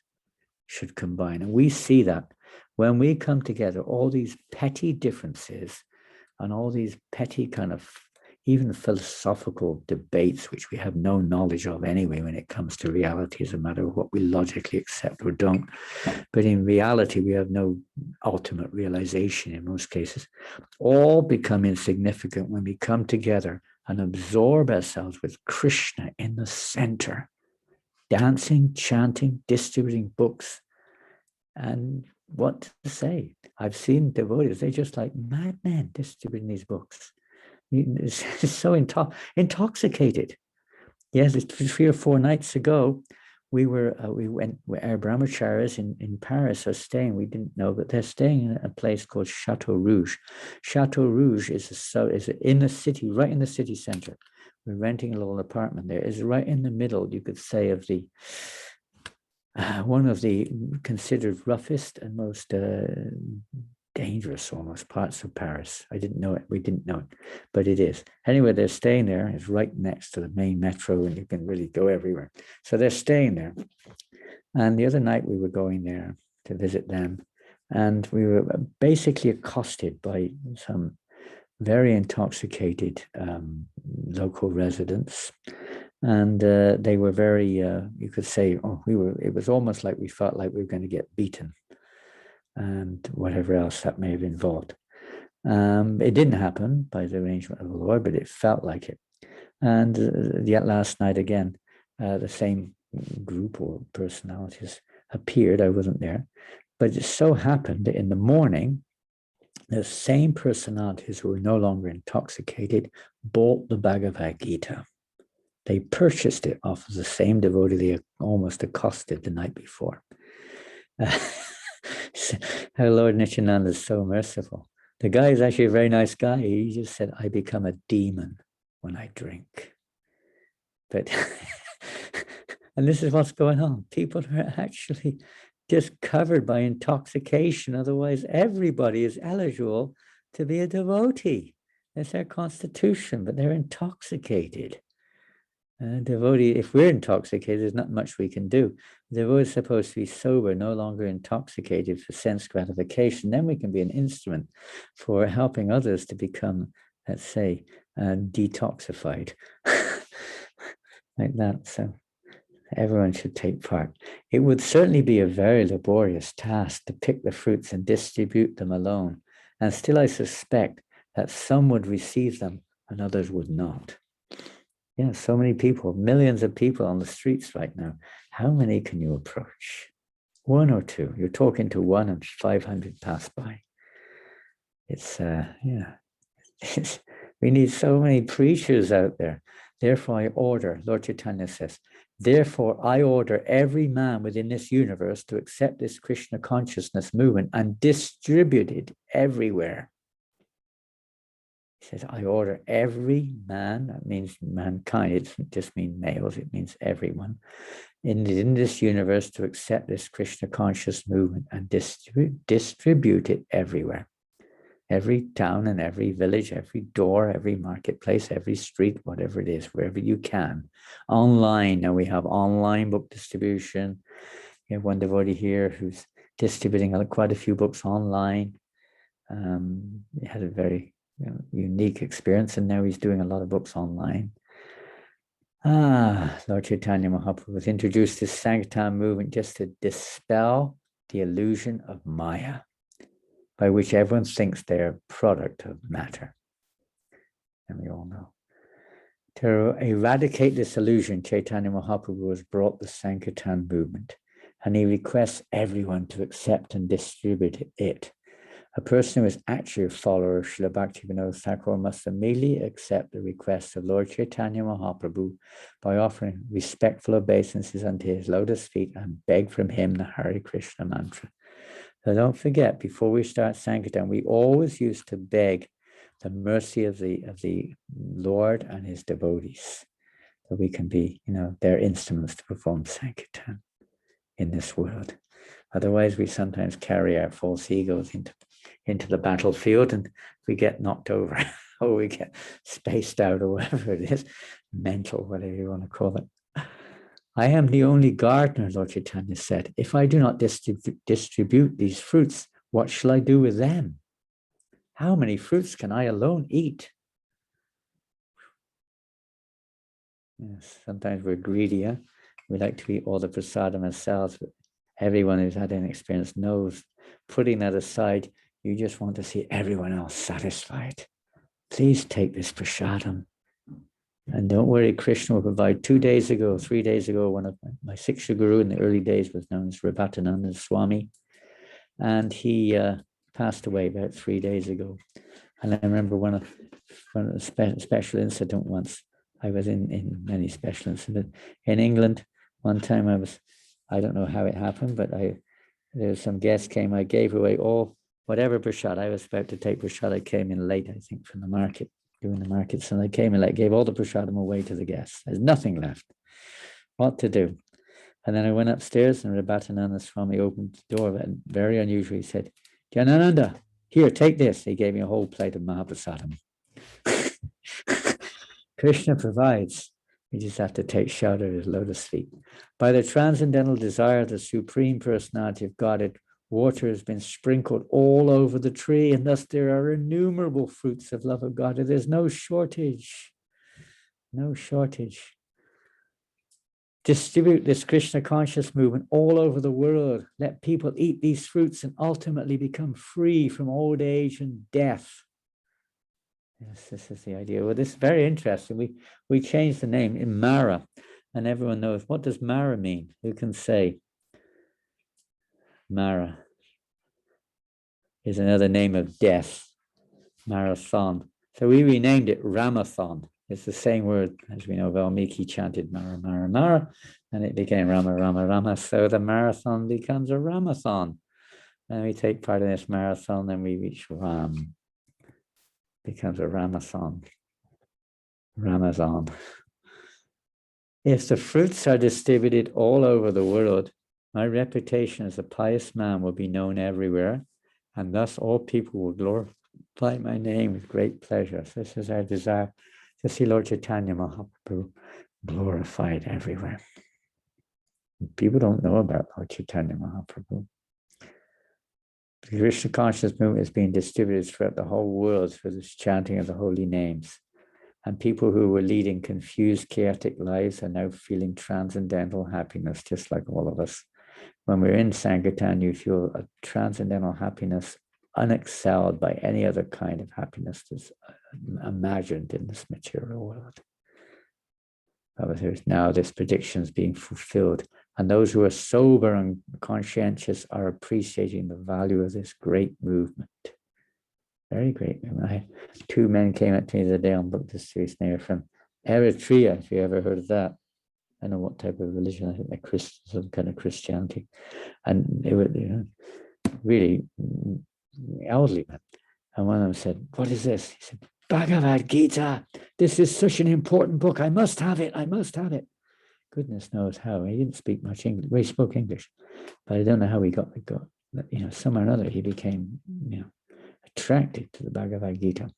should combine. And we see that when we come together, all these petty differences and all these petty kind of even philosophical debates, which we have no knowledge of anyway when it comes to reality, as a matter of what we logically accept or don't. But in reality, we have no ultimate realization in most cases. All become insignificant when we come together and absorb ourselves with Krishna in the center, dancing, chanting, distributing books. And what to say? I've seen devotees, they're just like madmen distributing these books. It's so intoxicated. Yes, 3 or 4 nights ago, we went, our brahmacharis in Paris are staying, we didn't know, but they're staying in a place called Chateau Rouge. Chateau Rouge is in the city, right in the city center. We're renting a little apartment there. It's right in the middle, you could say, of the one of the considered roughest and most dangerous almost parts of Paris. I didn't know it. We didn't know it, but it is. Anyway, they're staying there. It's right next to the main metro and you can really go everywhere. So they're staying there. And the other night we were going there to visit them and we were basically accosted by some very intoxicated local residents. And they were very, you could say, it was almost like we felt like we were going to get beaten and whatever else that may have involved. It didn't happen by the arrangement of the Lord, but it felt like it. And yet last night again, the same group or personalities appeared. I wasn't there, but it so happened that in the morning, the same personalities who were no longer intoxicated bought the Bhagavad Gita. They purchased it off of the same devotee they almost accosted the night before. Our Lord Nityananda is so merciful. The guy is actually a very nice guy. He just said, I become a demon when I drink. But, and this is what's going on. People are actually just covered by intoxication. Otherwise, everybody is eligible to be a devotee. That's their constitution, but they're intoxicated. Devotee, if we're intoxicated, there's not much we can do. The devotee is supposed to be sober, no longer intoxicated for sense gratification. Then we can be an instrument for helping others to become, let's say, detoxified. Like that. So everyone should take part. It would certainly be a very laborious task to pick the fruits and distribute them alone. And still I suspect that some would receive them and others would not. Yeah, so many people, millions of people on the streets right now. How many can you approach? 1 or 2. You're talking to 1 and 500 pass by. It's, we need so many preachers out there. Therefore, I order, Lord Chaitanya says, therefore, I order every man within this universe to accept this Krishna consciousness movement and distribute it everywhere. He says, I order every man, that means mankind, it doesn't just mean males, it means everyone, in this universe to accept this Krishna conscious movement and distribute it everywhere. Every town and every village, every door, every marketplace, every street, whatever it is, wherever you can. Online, now we have online book distribution. We have one devotee here who's distributing quite a few books online. He had a very unique experience, and now he's doing a lot of books online. Lord Chaitanya Mahaprabhu has introduced this Sankirtan movement just to dispel the illusion of Maya, by which everyone thinks they're a product of matter. And we all know. To eradicate this illusion, Chaitanya Mahaprabhu has brought the Sankirtan movement, and he requests everyone to accept and distribute it. A person who is actually a follower of Srila Bhaktivinoda Thakur must immediately accept the request of Lord Chaitanya Mahaprabhu by offering respectful obeisances unto his lotus feet and beg from him the Hare Krishna mantra. So don't forget, before we start Sankirtan, we always used to beg the mercy of the Lord and his devotees, so we can be, their instruments to perform Sankirtan in this world. Otherwise, we sometimes carry our false egos into the battlefield, and we get knocked over or we get spaced out or whatever it is, mental, whatever you want to call it. I am the only gardener, Lord Chaitanya said. If I do not distribute these fruits, what shall I do with them? How many fruits can I alone eat? Yes, sometimes we're greedy. Huh? We like to eat all the prasadam ourselves, but everyone who's had an experience knows, putting that aside, you just want to see everyone else satisfied. Please take this prasadam. And don't worry, Krishna will provide. 3 days ago, one of my Siksha Guru in the early days was known as Ramathon Swami. And he passed away about 3 days ago. And I remember one of the special incident once. I was in many special incidents. In England, one time I don't know how it happened, but there was some guests came, I gave away whatever prasad. I was about to take prasad. I came in late, I think, from the market, doing the markets, and I came and gave all the prasadam away to the guests. There's nothing left. What to do? And then I went upstairs, and Ramathon Swami opened the door, and very unusual, he said, Janananda, here, take this. He gave me a whole plate of Mahaprasadam. Krishna provides. We just have to take shelter at his lotus feet. By the transcendental desire of the Supreme Personality of Godhead, water has been sprinkled all over the tree, and thus there are innumerable fruits of love of God. There's no shortage. No shortage. Distribute this Krishna conscious movement all over the world. Let people eat these fruits and ultimately become free from old age and death. Yes, this is the idea. Well, this is very interesting. We changed the name in Mara, and everyone knows. What does Mara mean? Who can say? Mara is another name of death. Marathon. So we renamed it Ramathon. It's the same word, as we know, Valmiki chanted Mara, Mara, Mara, and it became Rama, Rama, Rama. So the marathon becomes a Ramathon. And we take part in this marathon, then we reach Ram. Becomes a Ramathon. Ramazan. If the fruits are distributed all over the world, my reputation as a pious man will be known everywhere, and thus all people will glorify my name with great pleasure. So this is our desire to see Lord Chaitanya Mahaprabhu glorified everywhere. People don't know about Lord Chaitanya Mahaprabhu. The Krishna consciousness movement is being distributed throughout the whole world through this chanting of the holy names. And people who were leading confused, chaotic lives are now feeling transcendental happiness, just like all of us. When we're in Sankirtan, you feel a transcendental happiness unexcelled by any other kind of happiness that's imagined in this material world. Now this prediction is being fulfilled, and those who are sober and conscientious are appreciating the value of this great movement. Very great movement. 2 men came up to me the other day on book distribution. They were from Eritrea, if you ever heard of that. I don't know what type of religion. I think they're Christian, some kind of Christianity. And they were really elderly men. And one of them said, "What is this?" He said, Bhagavad Gita. This is such an important book. I must have it. I must have it. Goodness knows how. He didn't speak much English. Well, he spoke English, but I don't know how he got. Somehow or another, he became, attracted to the Bhagavad Gita.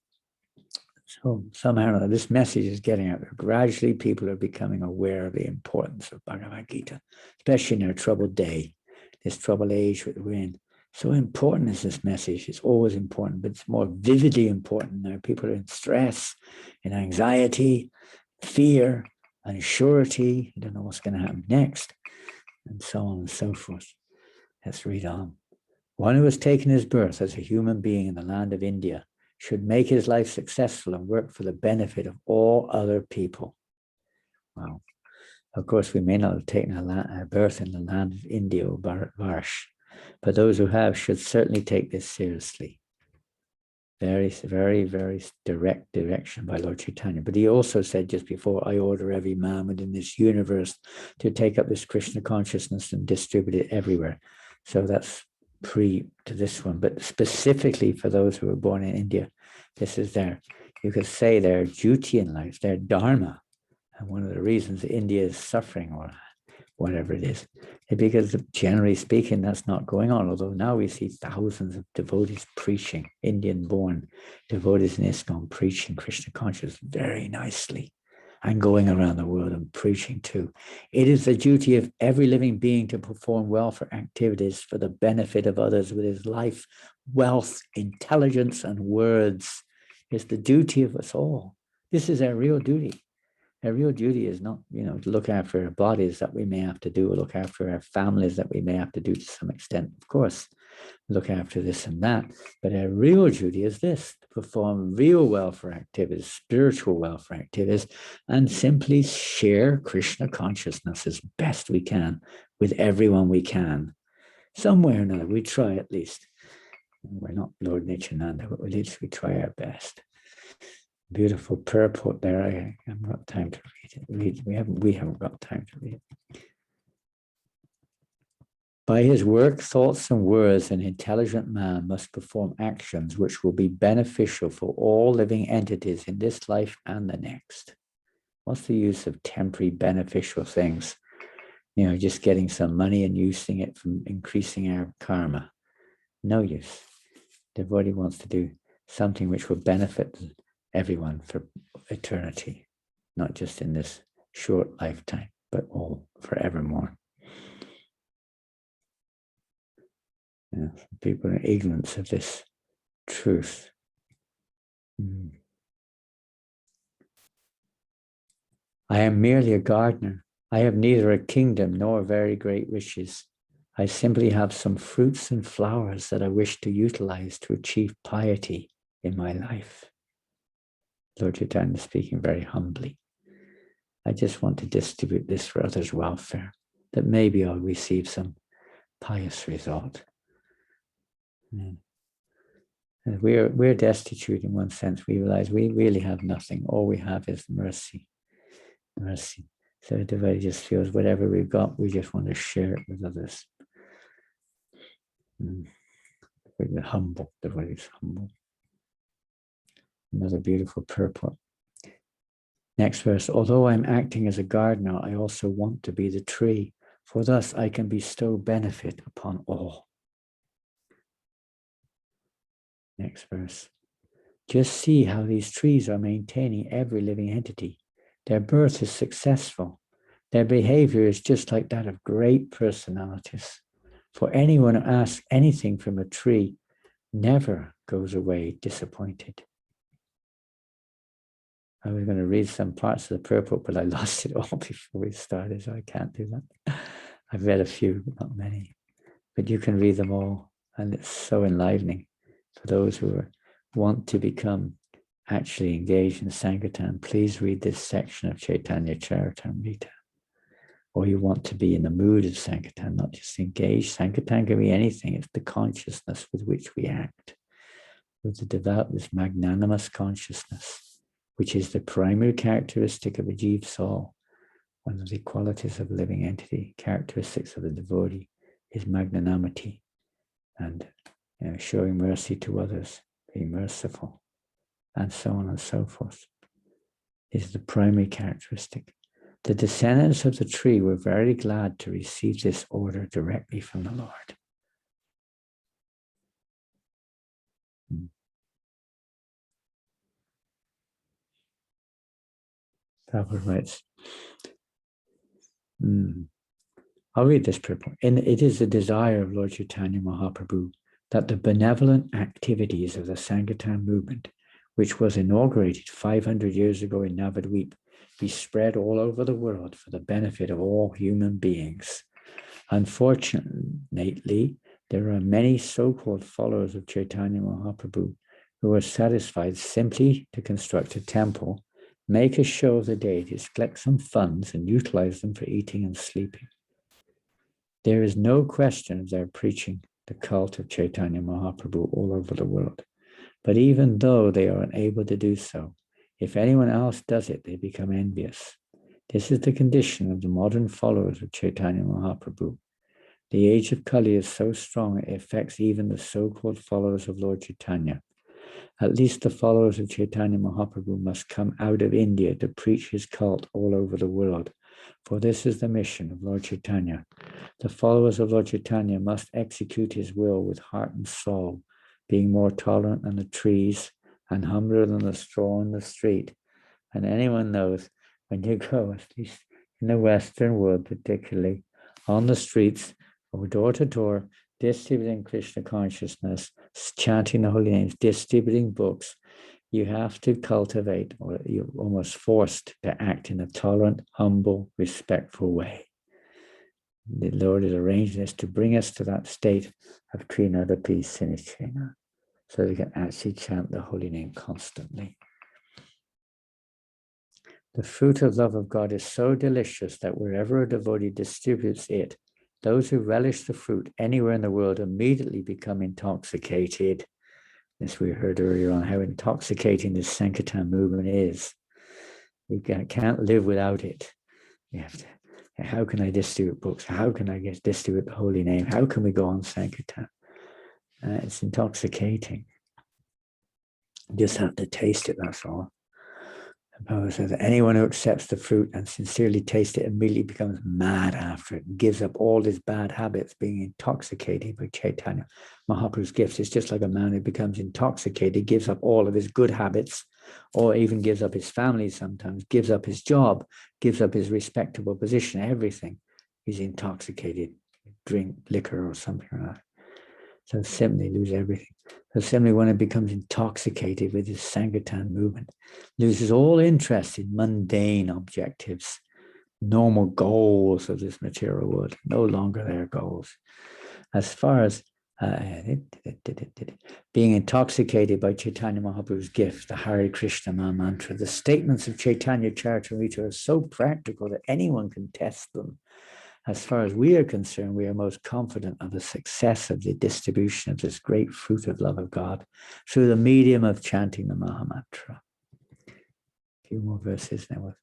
So somehow or another, this message is getting out there. Gradually, people are becoming aware of the importance of Bhagavad Gita, especially in our troubled day, this troubled age that we're in. So important is this message. It's always important, but it's more vividly important now. People are in stress, in anxiety, fear, unsurety. You don't know what's going to happen next, and so on and so forth. Let's read on. One who has taken his birth as a human being in the land of India should make his life successful and work for the benefit of all other people. Wow. Of course, we may not have taken a birth in the land of India or Varsh, but those who have should certainly take this seriously. Very, very, very direct direction by Lord Caitanya. But he also said just before, I order every man within this universe to take up this Krishna consciousness and distribute it everywhere. So that's pre to this one, but specifically for those who were born in India, this is you could say their duty in life, their dharma. And one of the reasons India is suffering, or whatever it is because generally speaking, that's not going on. Although now we see thousands of devotees preaching, Indian-born devotees in ISKCON preaching Krishna consciousness very nicely and going around the world and preaching too. It is the duty of every living being to perform welfare activities for the benefit of others with his life, wealth, intelligence, and words. It's the duty of us all. This is our real duty. Our real duty is not, to look after our bodies that we may have to do, or look after our families that we may have to do to some extent. Of course, look after this and that. But our real duty is this, to perform real welfare activities, spiritual welfare activities, and simply share Krishna consciousness as best we can with everyone we can. Somewhere or another, we try at least. We're not Lord Janananda, but at least we try our best. Beautiful purport there. I haven't got time to read it. We haven't got time to read it. By his work, thoughts, and words, an intelligent man must perform actions which will be beneficial for all living entities in this life and the next. What's the use of temporary beneficial things? Just getting some money and using it from increasing our karma. No use. The devotee wants to do something which will benefit everyone for eternity, not just in this short lifetime, but all forevermore. People are in ignorance of this truth. I am merely a gardener. I have neither a kingdom nor very great riches. I simply have some fruits and flowers that I wish to utilize to achieve piety in my life. Lord Chaitanya speaking very humbly. I just want to distribute this for others' welfare, that maybe I'll receive some pious result. We're destitute in one sense. We realize we really have nothing. All we have is mercy. Mercy. So the devotee just feels whatever we've got, we just want to share it with others. We're humble. The devotee is humble. Another beautiful purport. Next verse. Although I'm acting as a gardener, I also want to be the tree, for thus I can bestow benefit upon all. Next verse. Just see how these trees are maintaining every living entity. Their birth is successful. Their behavior is just like that of great personalities. For anyone who asks anything from a tree never goes away disappointed. I was going to read some parts of the purport, but I lost it all before we started, so I can't do that. I've read a few, but not many. But you can read them all, and it's so enlivening for those who want to become actually engaged in Sankirtan. Please read this section of Chaitanya Charitamrita. Or you want to be in the mood of Sankirtan, not just engaged. Sankirtan can be anything. It's the consciousness with which we act. With the devout, this magnanimous consciousness, which is the primary characteristic of a jiva soul. One of the qualities of a living entity, characteristics of the devotee, is magnanimity and showing mercy to others, being merciful. and so on and so forth, is the primary characteristic. The descendants of the tree were very glad to receive this order directly from the Lord. Prabhupada writes, I'll read this purport. It is the desire of Lord Chaitanya Mahaprabhu that the benevolent activities of the Sankirtan movement, which was inaugurated 500 years ago in Navadvip, be spread all over the world for the benefit of all human beings. Unfortunately, there are many so-called followers of Chaitanya Mahaprabhu who are satisfied simply to construct a temple, make a show of the deities, collect some funds, and utilize them for eating and sleeping. There is no question of their preaching the cult of Chaitanya Mahaprabhu all over the world. But even though they are unable to do so, if anyone else does it, they become envious. This is the condition of the modern followers of Chaitanya Mahaprabhu. The age of Kali is so strong it affects even the so-called followers of Lord Chaitanya. At least the followers of Chaitanya Mahaprabhu must come out of India to preach his cult all over the world, for this is the mission of Lord Chaitanya. The followers of Lord Chaitanya must execute his will with heart and soul, being more tolerant than the trees and humbler than the straw in the street. And anyone knows when you go, at least in the Western world particularly, on the streets or door to door, distributing Krishna consciousness, chanting the holy names, distributing books, you have to cultivate, or you're almost forced to act in a tolerant, humble, respectful way. The Lord has arranged this to bring us to that state of Trinadapi Sinichena, so we can actually chant the holy name constantly. The fruit of love of God is so delicious that wherever a devotee distributes it, those who relish the fruit anywhere in the world immediately become intoxicated. As we heard earlier on, how intoxicating this Sankirtan movement is. You can't live without it. You have to. How can I distribute books? How can I distribute the holy name? How can we go on Sankirtan? It's intoxicating. You just have to taste it, that's all. And Prabhupada says, anyone who accepts the fruit and sincerely tastes it immediately becomes mad after it and gives up all his bad habits, being intoxicated by Chaitanya Mahaprabhu's gifts. It's just like a man who becomes intoxicated, gives up all of his good habits, or even gives up his family sometimes, gives up his job, gives up his respectable position, everything. He's intoxicated, drink liquor or something like that. So simply lose everything. So simply when it becomes intoxicated with this Sankirtan movement, loses all interest in mundane objectives, normal goals of this material world, no longer their goals. As far as being intoxicated by Chaitanya Mahaprabhu's gift, the Hare Krishna mantra, the statements of Chaitanya Charitamrita are so practical that anyone can test them. As far as we are concerned, we are most confident of the success of the distribution of this great fruit of love of God through the medium of chanting the Mahamantra. A few more verses, then we'll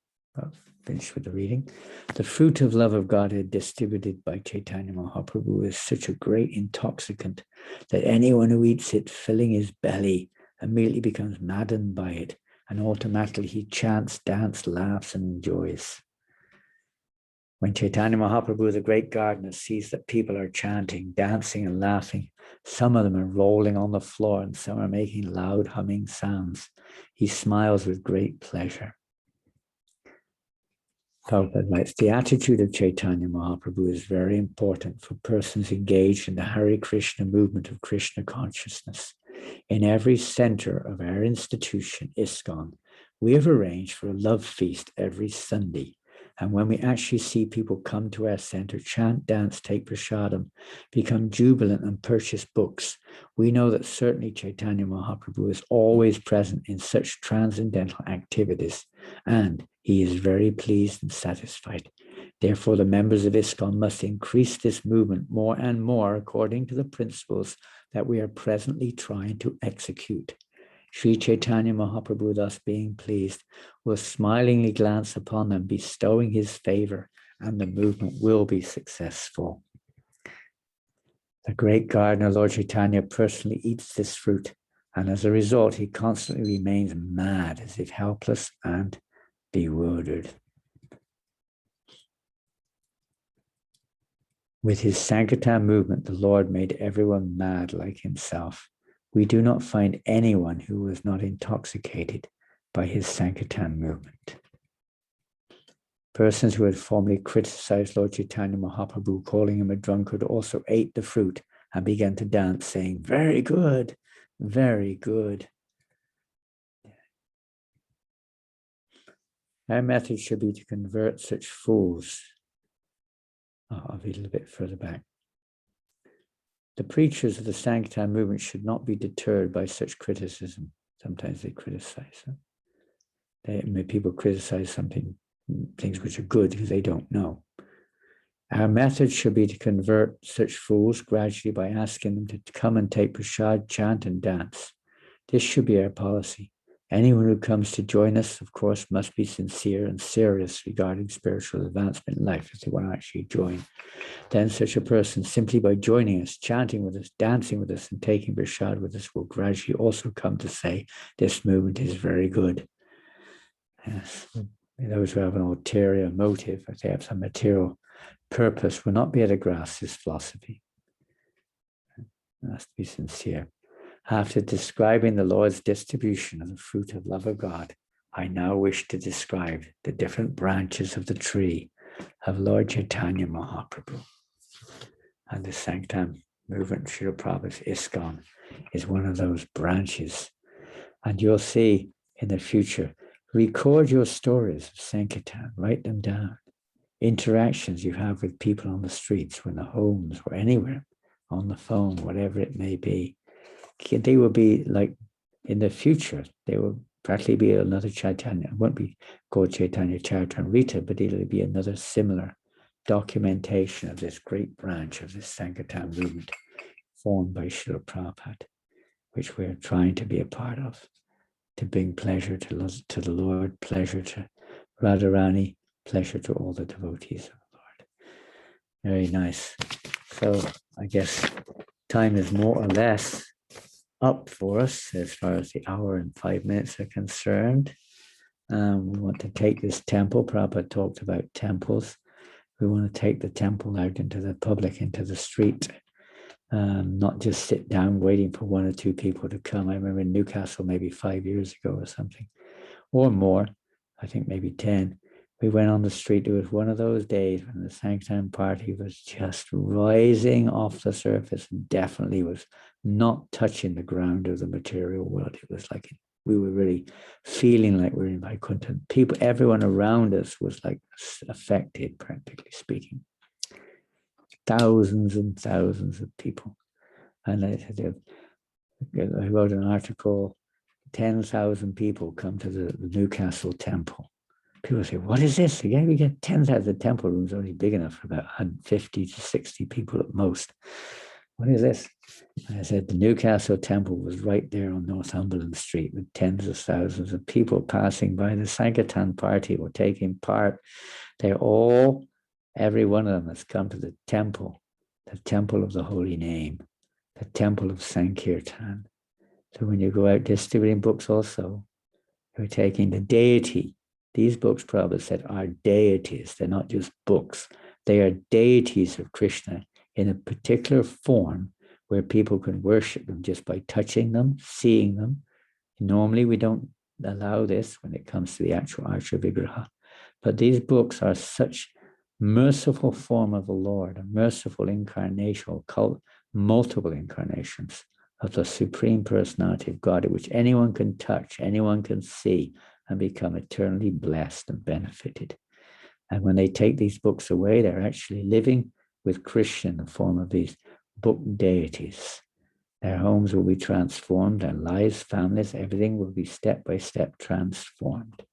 finish with the reading. The fruit of love of God distributed by Chaitanya Mahaprabhu is such a great intoxicant that anyone who eats it, filling his belly, immediately becomes maddened by it, and automatically he chants, dances, laughs, and enjoys. When Chaitanya Mahaprabhu, the great gardener, sees that people are chanting, dancing, and laughing, some of them are rolling on the floor and some are making loud humming sounds, he smiles with great pleasure. Prabhupada writes, the attitude of Chaitanya Mahaprabhu is very important for persons engaged in the Hare Krishna movement of Krishna consciousness. In every center of our institution, ISKCON, we have arranged for a love feast every Sunday. And when we actually see people come to our center, chant, dance, take prasadam, become jubilant and purchase books, we know that certainly Chaitanya Mahaprabhu is always present in such transcendental activities, and he is very pleased and satisfied. Therefore, the members of ISKCON must increase this movement more and more according to the principles that we are presently trying to execute. Sri Chaitanya Mahaprabhu, thus being pleased, will smilingly glance upon them, bestowing his favor, and the movement will be successful. The great gardener, Lord Chaitanya, personally eats this fruit And as a result, he constantly remains mad, as if helpless and bewildered. With his Sankirtan movement, the Lord made everyone mad like himself. We do not find anyone who was not intoxicated by his Sankirtan movement. Persons who had formerly criticized Lord Chaitanya Mahaprabhu, calling him a drunkard, also ate the fruit and began to dance, saying, "Very good, very good." Our method should be to convert such fools. I'll read a little bit further back. The preachers of the Sankirtan movement should not be deterred by such criticism. Sometimes they criticize. People criticize things which are good because they don't know. Our method should be to convert such fools gradually by asking them to come and take prasad, chant, and dance. This should be our policy. Anyone who comes to join us, of course, must be sincere and serious regarding spiritual advancement in life if they want to actually join. Then such a person, simply by joining us, chanting with us, dancing with us, and taking prasad with us, will gradually also come to say, this movement is very good. Yes. Those who have an ulterior motive, if they have some material purpose, will not be able to grasp this philosophy. It has to be sincere. After describing the Lord's distribution of the fruit of love of God, I now wish to describe the different branches of the tree of Lord Chaitanya Mahaprabhu. And the Sankirtan movement, Srila Prabhupada's ISKCON, is one of those branches. And you'll see in the future, record your stories of Sankirtan, write them down. Interactions you have with people on the streets, or in the homes, or anywhere, on the phone, whatever it may be. They will be like, in the future, they will practically be another Chaitanya. It won't be called Chaitanya Charitamrita, but it'll be another similar documentation of this great branch of this Sankirtan movement formed by Srila Prabhupada, which we're trying to be a part of, to bring pleasure to the Lord, pleasure to Radharani, pleasure to all the devotees of the Lord. Very nice. So I guess time is more or less up for us as far as the hour and 5 minutes are concerned. We want to take this temple. Prabhupada talked about temples. We want to take the temple out into the public, into the street, not just sit down waiting for 1 or 2 people to come. I remember in Newcastle maybe 5 years ago or something, or more, I think maybe 10. We went on the street. It was one of those days when the Sankirtan party was just rising off the surface and definitely was not touching the ground of the material world. It was like we were really feeling like we were in Vaikuntha. People, everyone around us was like affected, practically speaking. Thousands and thousands of people. And I wrote an article, 10,000 people come to the Newcastle temple. People say, what is this? Yeah, we get 10,000. The temple room's only big enough for about 150 to 60 people at most. What is this? And I said, the Newcastle temple was right there on Northumberland Street with tens of thousands of people passing by. The Sankirtan party were taking part. They're all, every one of them has come to the temple of the holy name, the temple of Sankirtan. So when you go out distributing books also, you're taking the deity. These books, Prabhupada said, are deities. They're not just books. They are deities of Krishna in a particular form where people can worship them just by touching them, seeing them. Normally, we don't allow this when it comes to the actual Archa Vigraha. But these books are such merciful form of the Lord, a merciful incarnation, multiple incarnations of the Supreme Personality of God, which anyone can touch, anyone can see, and become eternally blessed and benefited. And when they take these books away, they're actually living with Krishna in the form of these book deities. Their homes will be transformed, their lives, families, everything will be step by step transformed.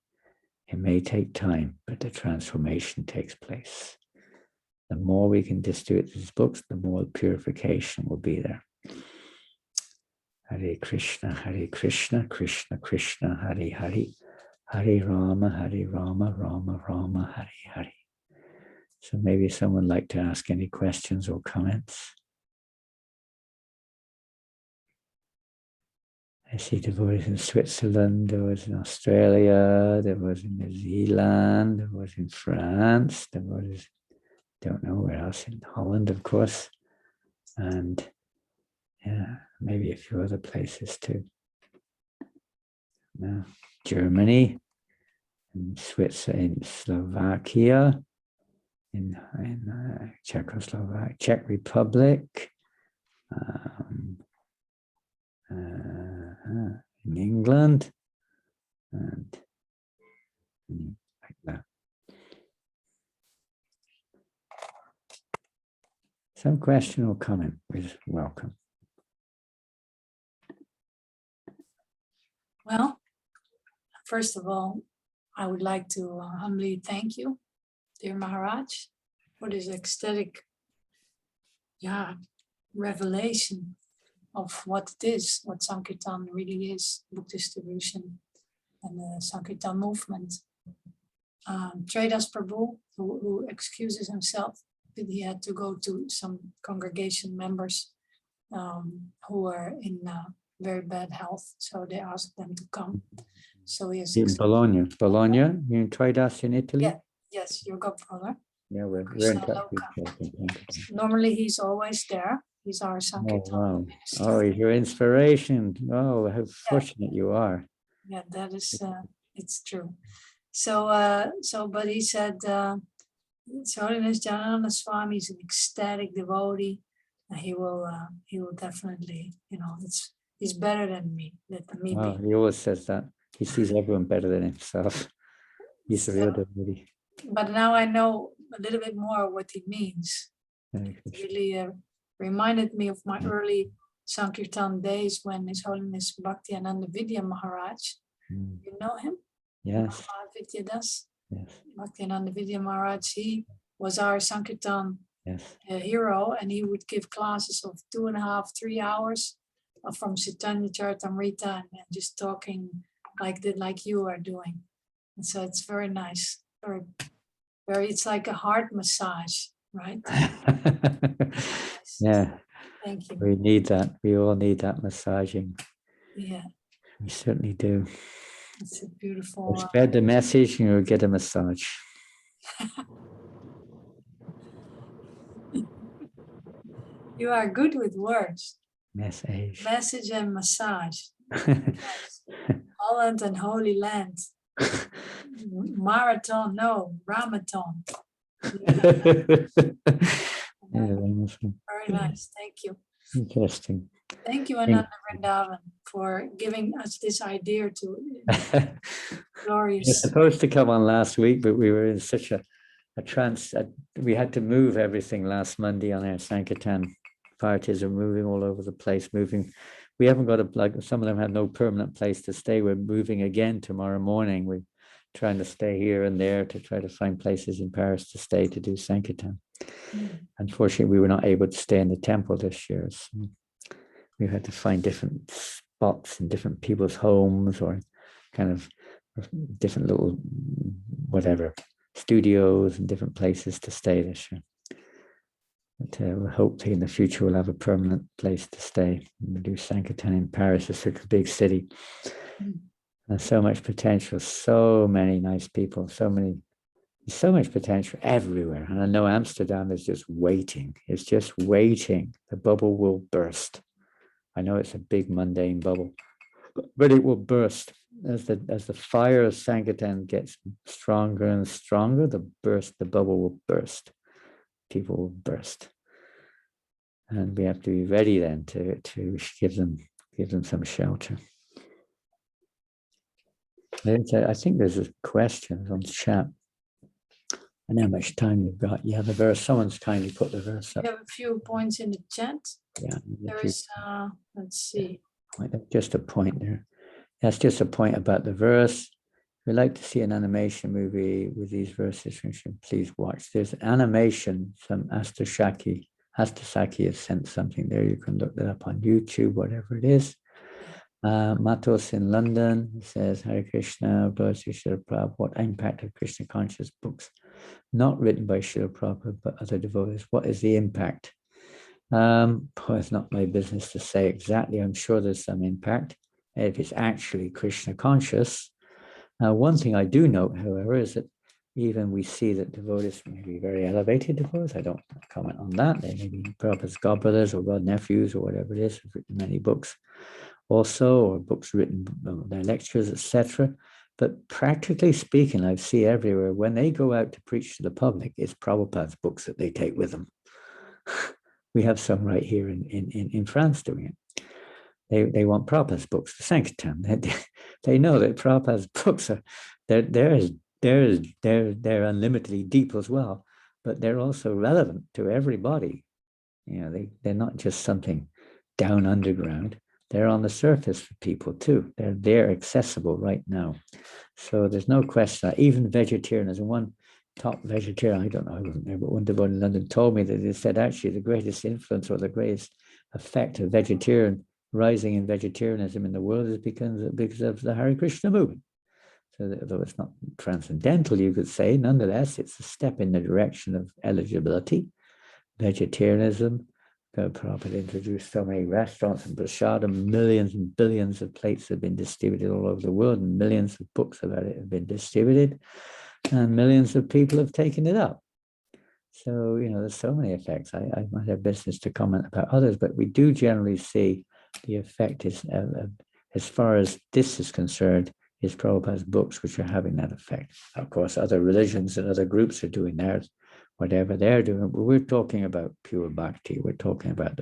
It may take time, but the transformation takes place. The more we can distribute these books, the more purification will be there. Hare Krishna, Krishna Krishna, Hare Hare. Hare Rama, Rama Rama, Hare Hare. So maybe someone would like to ask any questions or comments. I see devotees in Switzerland, there was in Australia, there was in New Zealand, there was in France, there was, don't know where else, in Holland, of course, and yeah, maybe a few other places too. Germany, in Switzerland, in Slovakia, in Czechoslovakia, Czech Republic, in England, and like that. Some question or comment is welcome. Well, first of all, I would like to humbly thank you, dear Maharaj, for this ecstatic revelation of what it is, what Sankirtan really is, book distribution and the Sankirtan movement. Tradas Prabhu, who excuses himself, that he had to go to some congregation members who are in very bad health, so they asked them to come. So he is in Bologna, you in Tridas in Italy? Yeah, yes, your godfather. Yeah, we're in touch with him. Normally he's always there. He's our Sankirtan minister. Oh, he's your inspiration. Oh, how fortunate you are. Yeah, that is, it's true. So, but he said, His Holiness Janananda Swami is an ecstatic devotee. And he will definitely, he's better than me. He always says that. He sees everyone better than himself. He's a real devotee. But now I know a little bit more what he means. It really reminded me of my early Sankirtan days when His Holiness Bhaktiananda Vidya Maharaj, you know him? Yes. Vidyadas. Yes. Bhaktiananda Vidya Maharaj, he was our Sankirtan hero, and he would give classes of 2.5, 3 hours from Caitanya Charitamrita and just talking like you are doing. And so it's very nice. Very, it's like a heart massage, right? Yeah. Thank you. We need that. We all need that massaging. Yeah. We certainly do. It's a beautiful. Spread the message and you'll get a massage. You are good with words. Message and massage. Holland and Holy Land. Marathon, no, Ramathon. Very nice, thank you. Interesting. Thank you, Ananda Vrindavan, for giving us this idea to glorious. We were supposed to come on last week, but we were in such a trance. We had to move everything last Monday on our Sankirtan parties are moving all over the place, We haven't got some of them have no permanent place to stay. We're moving again tomorrow morning. We're trying to stay here and there to try to find places in Paris to stay to do Sankirtan. Unfortunately, we were not able to stay in the temple this year. So we had to find different spots in different people's homes or kind of different little, studios and different places to stay this year. But hopefully in the future we'll have a permanent place to stay. We'll do Sankirtan in Paris, it's such a big city. There's so much potential, so many nice people, so much potential everywhere. And I know Amsterdam is just waiting. It's just waiting. The bubble will burst. I know it's a big mundane bubble, but it will burst. As the fire of Sankirtan gets stronger and stronger, the bubble will burst. People will burst, and we have to be ready then to give them some shelter. I think there's a question on chat. I don't know how much time you've got. You have a verse. Someone's kindly put the verse up. We have a few points in the chat. Yeah. There is. Let's see. Just a point there. That's just a point about the verse. We'd like to see an animation movie with these verses. Please watch. There's an animation from Astasaki. Astasaki has sent something there. You can look that up on YouTube, whatever it is. Matos in London says, Hare Krishna, glory to Srila Prabhupada. What impact of Krishna conscious books not written by Srila Prabhupada but other devotees? What is the impact? It's not my business to say exactly. I'm sure there's some impact. if it's actually Krishna conscious. One thing I do note, however, is that even we see that devotees may be very elevated devotees. I don't comment on that. They may be Prabhupada's godbrothers or godnephews or whatever it is, who've written many books also, or books written, their lectures, etc. But practically speaking, I see everywhere, when they go out to preach to the public, it's Prabhupada's books that they take with them. We have some right here in France doing it. They want Prabhupada's books, the Sankirtan. They know that Prabhupada's books are, they're unlimitedly deep as well, but they're also relevant to everybody. You know, they're not just something down underground. They're on the surface for people too. They're accessible right now. So there's no question that even vegetarianism, one top vegetarian, I don't know, I wasn't there, but one devotee in London told me that they said actually the greatest influence or the greatest effect of rising in vegetarianism in the world is because of the Hare Krishna movement. So that, though it's not transcendental, you could say, nonetheless, it's a step in the direction of eligibility. Vegetarianism, Prabhupada introduced so many restaurants and prasadam, millions and billions of plates have been distributed all over the world, and millions of books about it have been distributed, and millions of people have taken it up. So, you know, there's so many effects. I might have business to comment about others, but we do generally see the effect is, as far as this is concerned, is Prabhupada's books which are having that effect. Of course, other religions and other groups are doing theirs, whatever they're doing. But we're talking about pure bhakti. We're talking about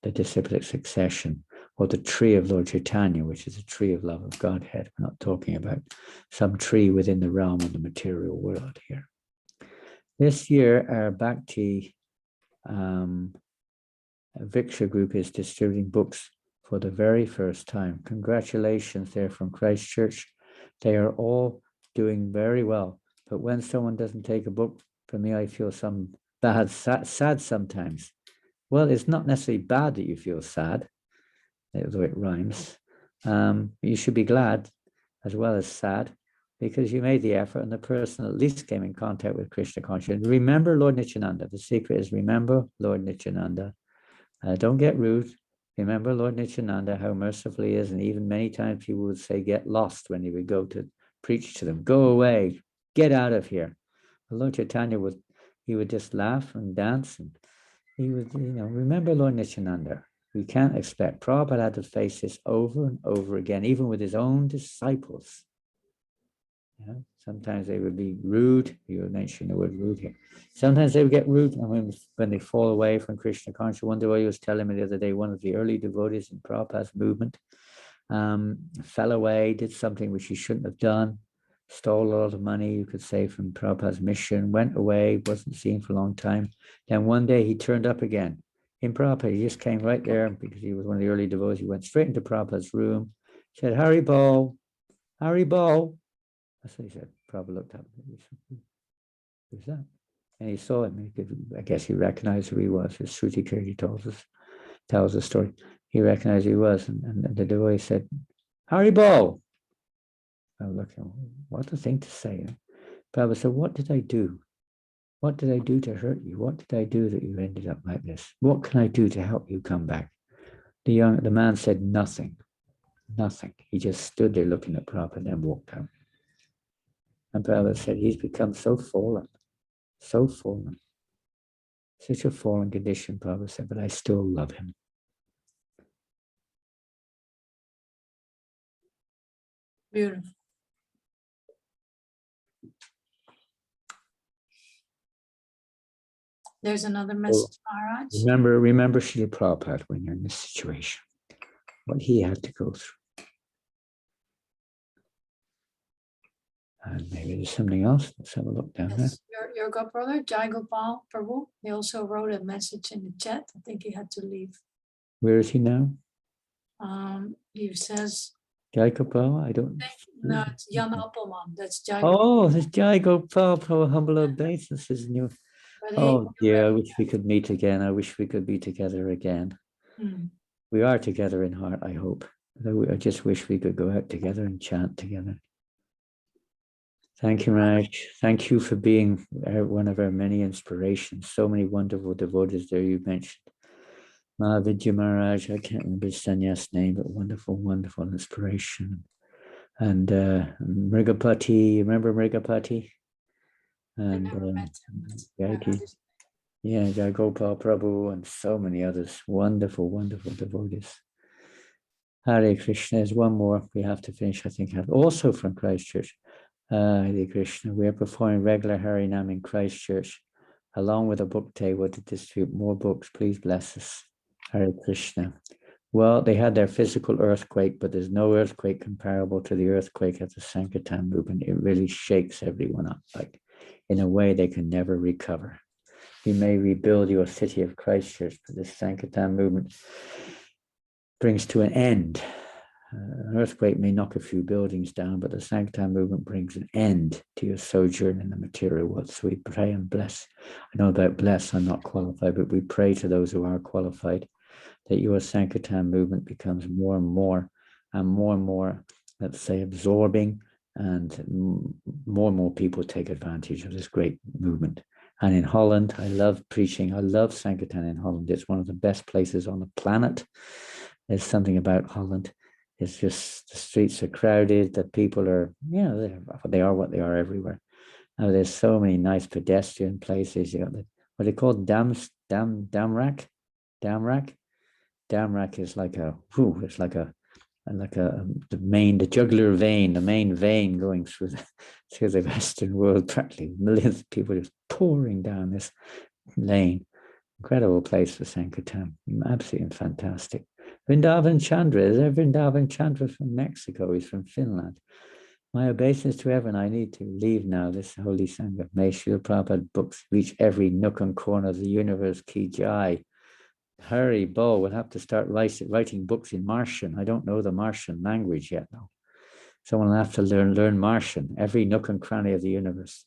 the disciplic succession, or the tree of Lord Caitanya, which is a tree of love of Godhead. We're not talking about some tree within the realm of the material world here. This year, our Bhakti Viksha group is distributing books for the very first time. Congratulations, they're from Christchurch. They are all doing very well. But when someone doesn't take a book from me, I feel some sad sometimes. Well, it's not necessarily bad that you feel sad, although it rhymes. You should be glad as well as sad, because you made the effort and the person at least came in contact with Krishna consciousness. Remember Lord Nityananda. The secret is remember Lord Nityananda. Don't get rude. Remember Lord Nityananda, how merciful he is. And even many times people would say, get lost when he would go to preach to them. Go away. Get out of here. But Lord Chaitanya would just laugh and dance. And he would, remember Lord Nityananda. We can't expect. Prabhupada had to face this over and over again, even with his own disciples. Sometimes they would be rude. You would mention the word rude here. Sometimes they would get rude, and when they fall away from Krishna consciousness. One devotee was telling me the other day, one of the early devotees in Prabhupada's movement fell away, did something which he shouldn't have done, stole a lot of money, you could say, from Prabhupada's mission, went away, wasn't seen for a long time. Then one day he turned up again in Prabhupada. He just came right there because he was one of the early devotees. He went straight into Prabhupada's room, said, Haribol, Haribol. That's what he said. Prabhupada looked up. Who's that? And he saw him. I guess he recognized who he was. As Shruti Kirti tells the story. He recognized who he was. And the devotee said, Haribol. I was looking, what a thing to say. Prabhupada said, what did I do? What did I do to hurt you? What did I do that you ended up like this? What can I do to help you come back? The man said nothing. Nothing. He just stood there looking at Prabhupada and then walked out. And Prabhupada said, he's become so fallen, such a fallen condition, Prabhupada said, but I still love him. Beautiful. There's another message, Maharaj. Remember Srila Prabhupada when you're in this situation, what he had to go through. And maybe there's something else. Let's have a look down there. Your godbrother, Jai Gopal Prabhu, he also wrote a message in the chat. I think he had to leave. Where is he now? He says... Jai Gopal? I don't... No, it's Jan Appelman. That's Jai Gopal. Gopal. Oh, there's Jai Gopal, humble obeisance. New. Oh dear, I wish we could meet again. I wish we could be together again. We are together in heart, I hope. I just wish we could go out together and chant together. Thank you, Maharaj. Thank you for being one of our many inspirations. So many wonderful devotees there you mentioned. Mahavijaya Maharaj, I can't remember his sannyas name, but wonderful, wonderful inspiration. And Mrigapati, remember Mrigapati? And Jai Gopal Prabhu and so many others. Wonderful, wonderful devotees. Hare Krishna. There's one more we have to finish, I think, also from Christchurch. Hare Krishna. We are performing regular Harinam in Christchurch, along with a book table to distribute more books. Please bless us. Hare Krishna. Well, they had their physical earthquake, but there's no earthquake comparable to the earthquake of the Sankirtan movement. It really shakes everyone up, like in a way they can never recover. You may rebuild your city of Christchurch, but the Sankirtan movement brings to an end. An earthquake may knock a few buildings down, but the Sankirtan movement brings an end to your sojourn in the material world. So we pray and bless. I know about bless, I'm not qualified, but we pray to those who are qualified that your Sankirtan movement becomes more and more, let's say, absorbing, and more people take advantage of this great movement. And in Holland, I love preaching. I love Sankirtan in Holland. It's one of the best places on the planet. There's something about Holland. It's just the streets are crowded. The people are, they are what they are everywhere. Now there's so many nice pedestrian places. You got what they call Damrak. Damrak is like the jugular vein, the main vein going through the Western world. Practically millions of people just pouring down this lane. Incredible place for Sankirtan. Absolutely fantastic. Vrindavan Chandra, is there Vrindavan Chandra from Mexico? He's from Finland. My obeisance to everyone. I need to leave now, this holy Sangha. May Srila Prabhupada books reach every nook and corner of the universe. Ki Jai. Hurry, Bo, we'll have to start writing books in Martian. I don't know the Martian language yet, though. Someone will have to learn Martian, every nook and cranny of the universe.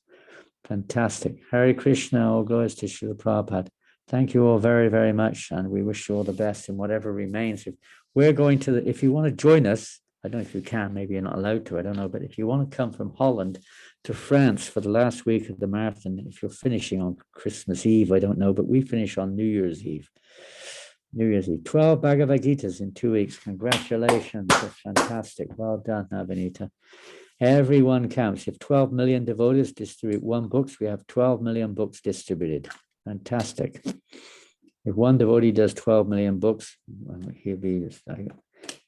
Fantastic. Hare Krishna, all glories to Srila Prabhupada. Thank you all very, very much, and we wish you all the best in whatever remains. If you want to join us, I don't know if you can, maybe you're not allowed to, I don't know, but if you want to come from Holland to France for the last week of the marathon, if you're finishing on Christmas Eve, I don't know, but we finish on New Year's Eve. 12 Bhagavad Gitas in 2 weeks. Congratulations. That's fantastic. Well done, Navanita. Everyone counts. If 12 million devotees distribute one book, we have 12 million books distributed. Fantastic. If one devotee does 12 million books, he'll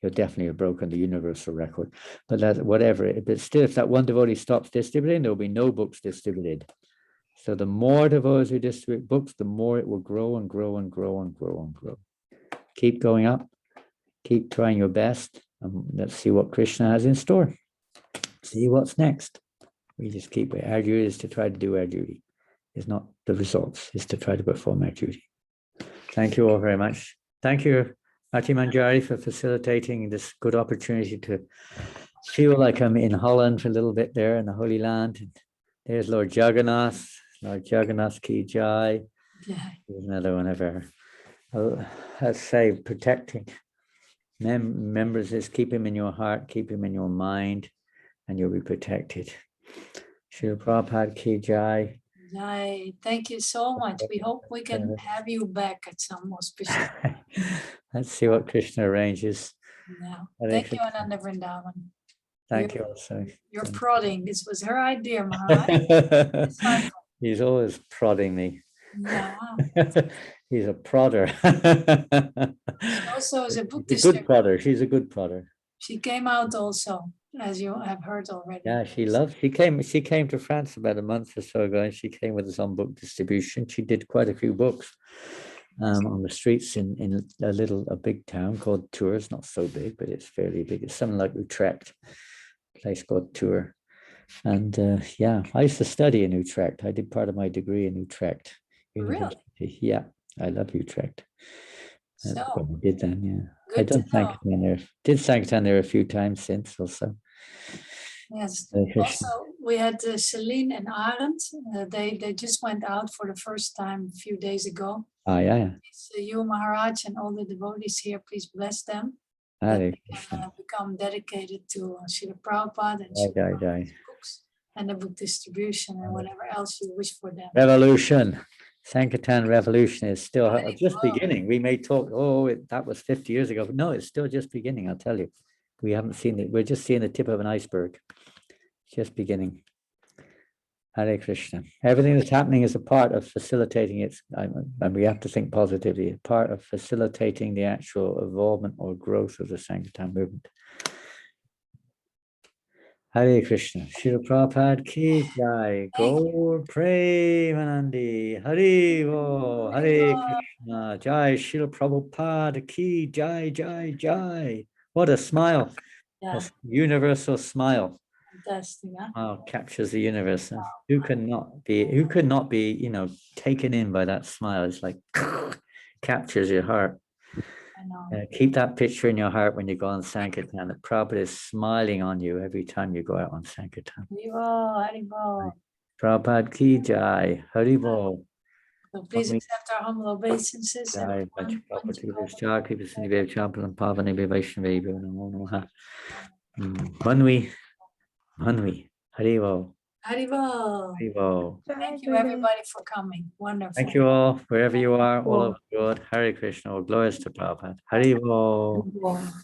definitely have broken the universal record. But that, whatever, but still, if that one devotee stops distributing, there will be no books distributed. So the more devotees who distribute books, the more it will grow and grow and grow and grow and grow. Keep going up. Keep trying your best. Let's see what Krishna has in store. See what's next. We just keep it. Our duty is to try to do our duty. It's not the results. It's to try to perform our duty. Thank you all very much. Thank you, Mati Manjari, for facilitating this good opportunity to feel like I'm in Holland for a little bit there in the Holy Land. And there's Lord Jagannath Ki Jai. There's another one of our, let's say, protecting members is keep him in your heart, keep him in your mind, and you'll be protected. Srila Prabhupada Ki Jai. Jai. Thank you so much. We hope we can have you back at some auspicious. Let's see what Krishna arranges. Yeah. Thank you, Ananda Vrindavan. Thank you also. You're prodding. This was her idea, Maharaj. He's always prodding me. Yeah. He's a prodder. She also is a book distributor. Good prodder. She's a good prodder. She came out also, as you have heard already. Yeah, she came to France about a month or so ago, and she came with us on book distribution. She did quite a few books on the streets in a big town called Tours. Not so big, but it's fairly big. It's something like Utrecht, a place called Tours. And I used to study in Utrecht. I did part of my degree in Utrecht University. Really? Yeah, I love Utrecht. That's what I did then, yeah. I done Sankirtan there. Did Sankirtan there a few times since also. Yes. Also, we had Celine and Arend. They just went out for the first time a few days ago. Oh, yeah. So you, Maharaj, and all the devotees here, please bless them. They can become dedicated to Srila Prabhupada and books and the book distribution and whatever else you wish for them. Revolution. Sankirtan revolution is still just beginning. We may talk, that was 50 years ago. But no, it's still just beginning, I'll tell you. We haven't seen it. We're just seeing the tip of an iceberg. It's just beginning. Hare Krishna. Everything that's happening is a part of facilitating it, and we have to think positively, a part of facilitating the actual evolvement or growth of the Sankirtan movement. Hare Krishna. Srila Prabhupada ki jai. Gaur Premanandi. Hare Krishna. Jai Srila Prabhupada ki jai, jai, jai. What a smile. Yeah. A universal smile. Fantastic, huh? Wow, captures the universe. Who could not be, taken in by that smile? It's like captures your heart. I know. Keep that picture in your heart when you go on Sankirtan. That Prabhupada is smiling on you every time you go out on Sankirtan. Haribo, Haribo. Prabhupada ki jai. Haribo. So please accept our humble obeisances. Jai. Manvi. Haribo. Haribo. Haribo. Thank you, everybody, for coming. Wonderful. Thank you all, wherever you are, all over the world. Hare Krishna, all glories to Prabhupada. Haribo.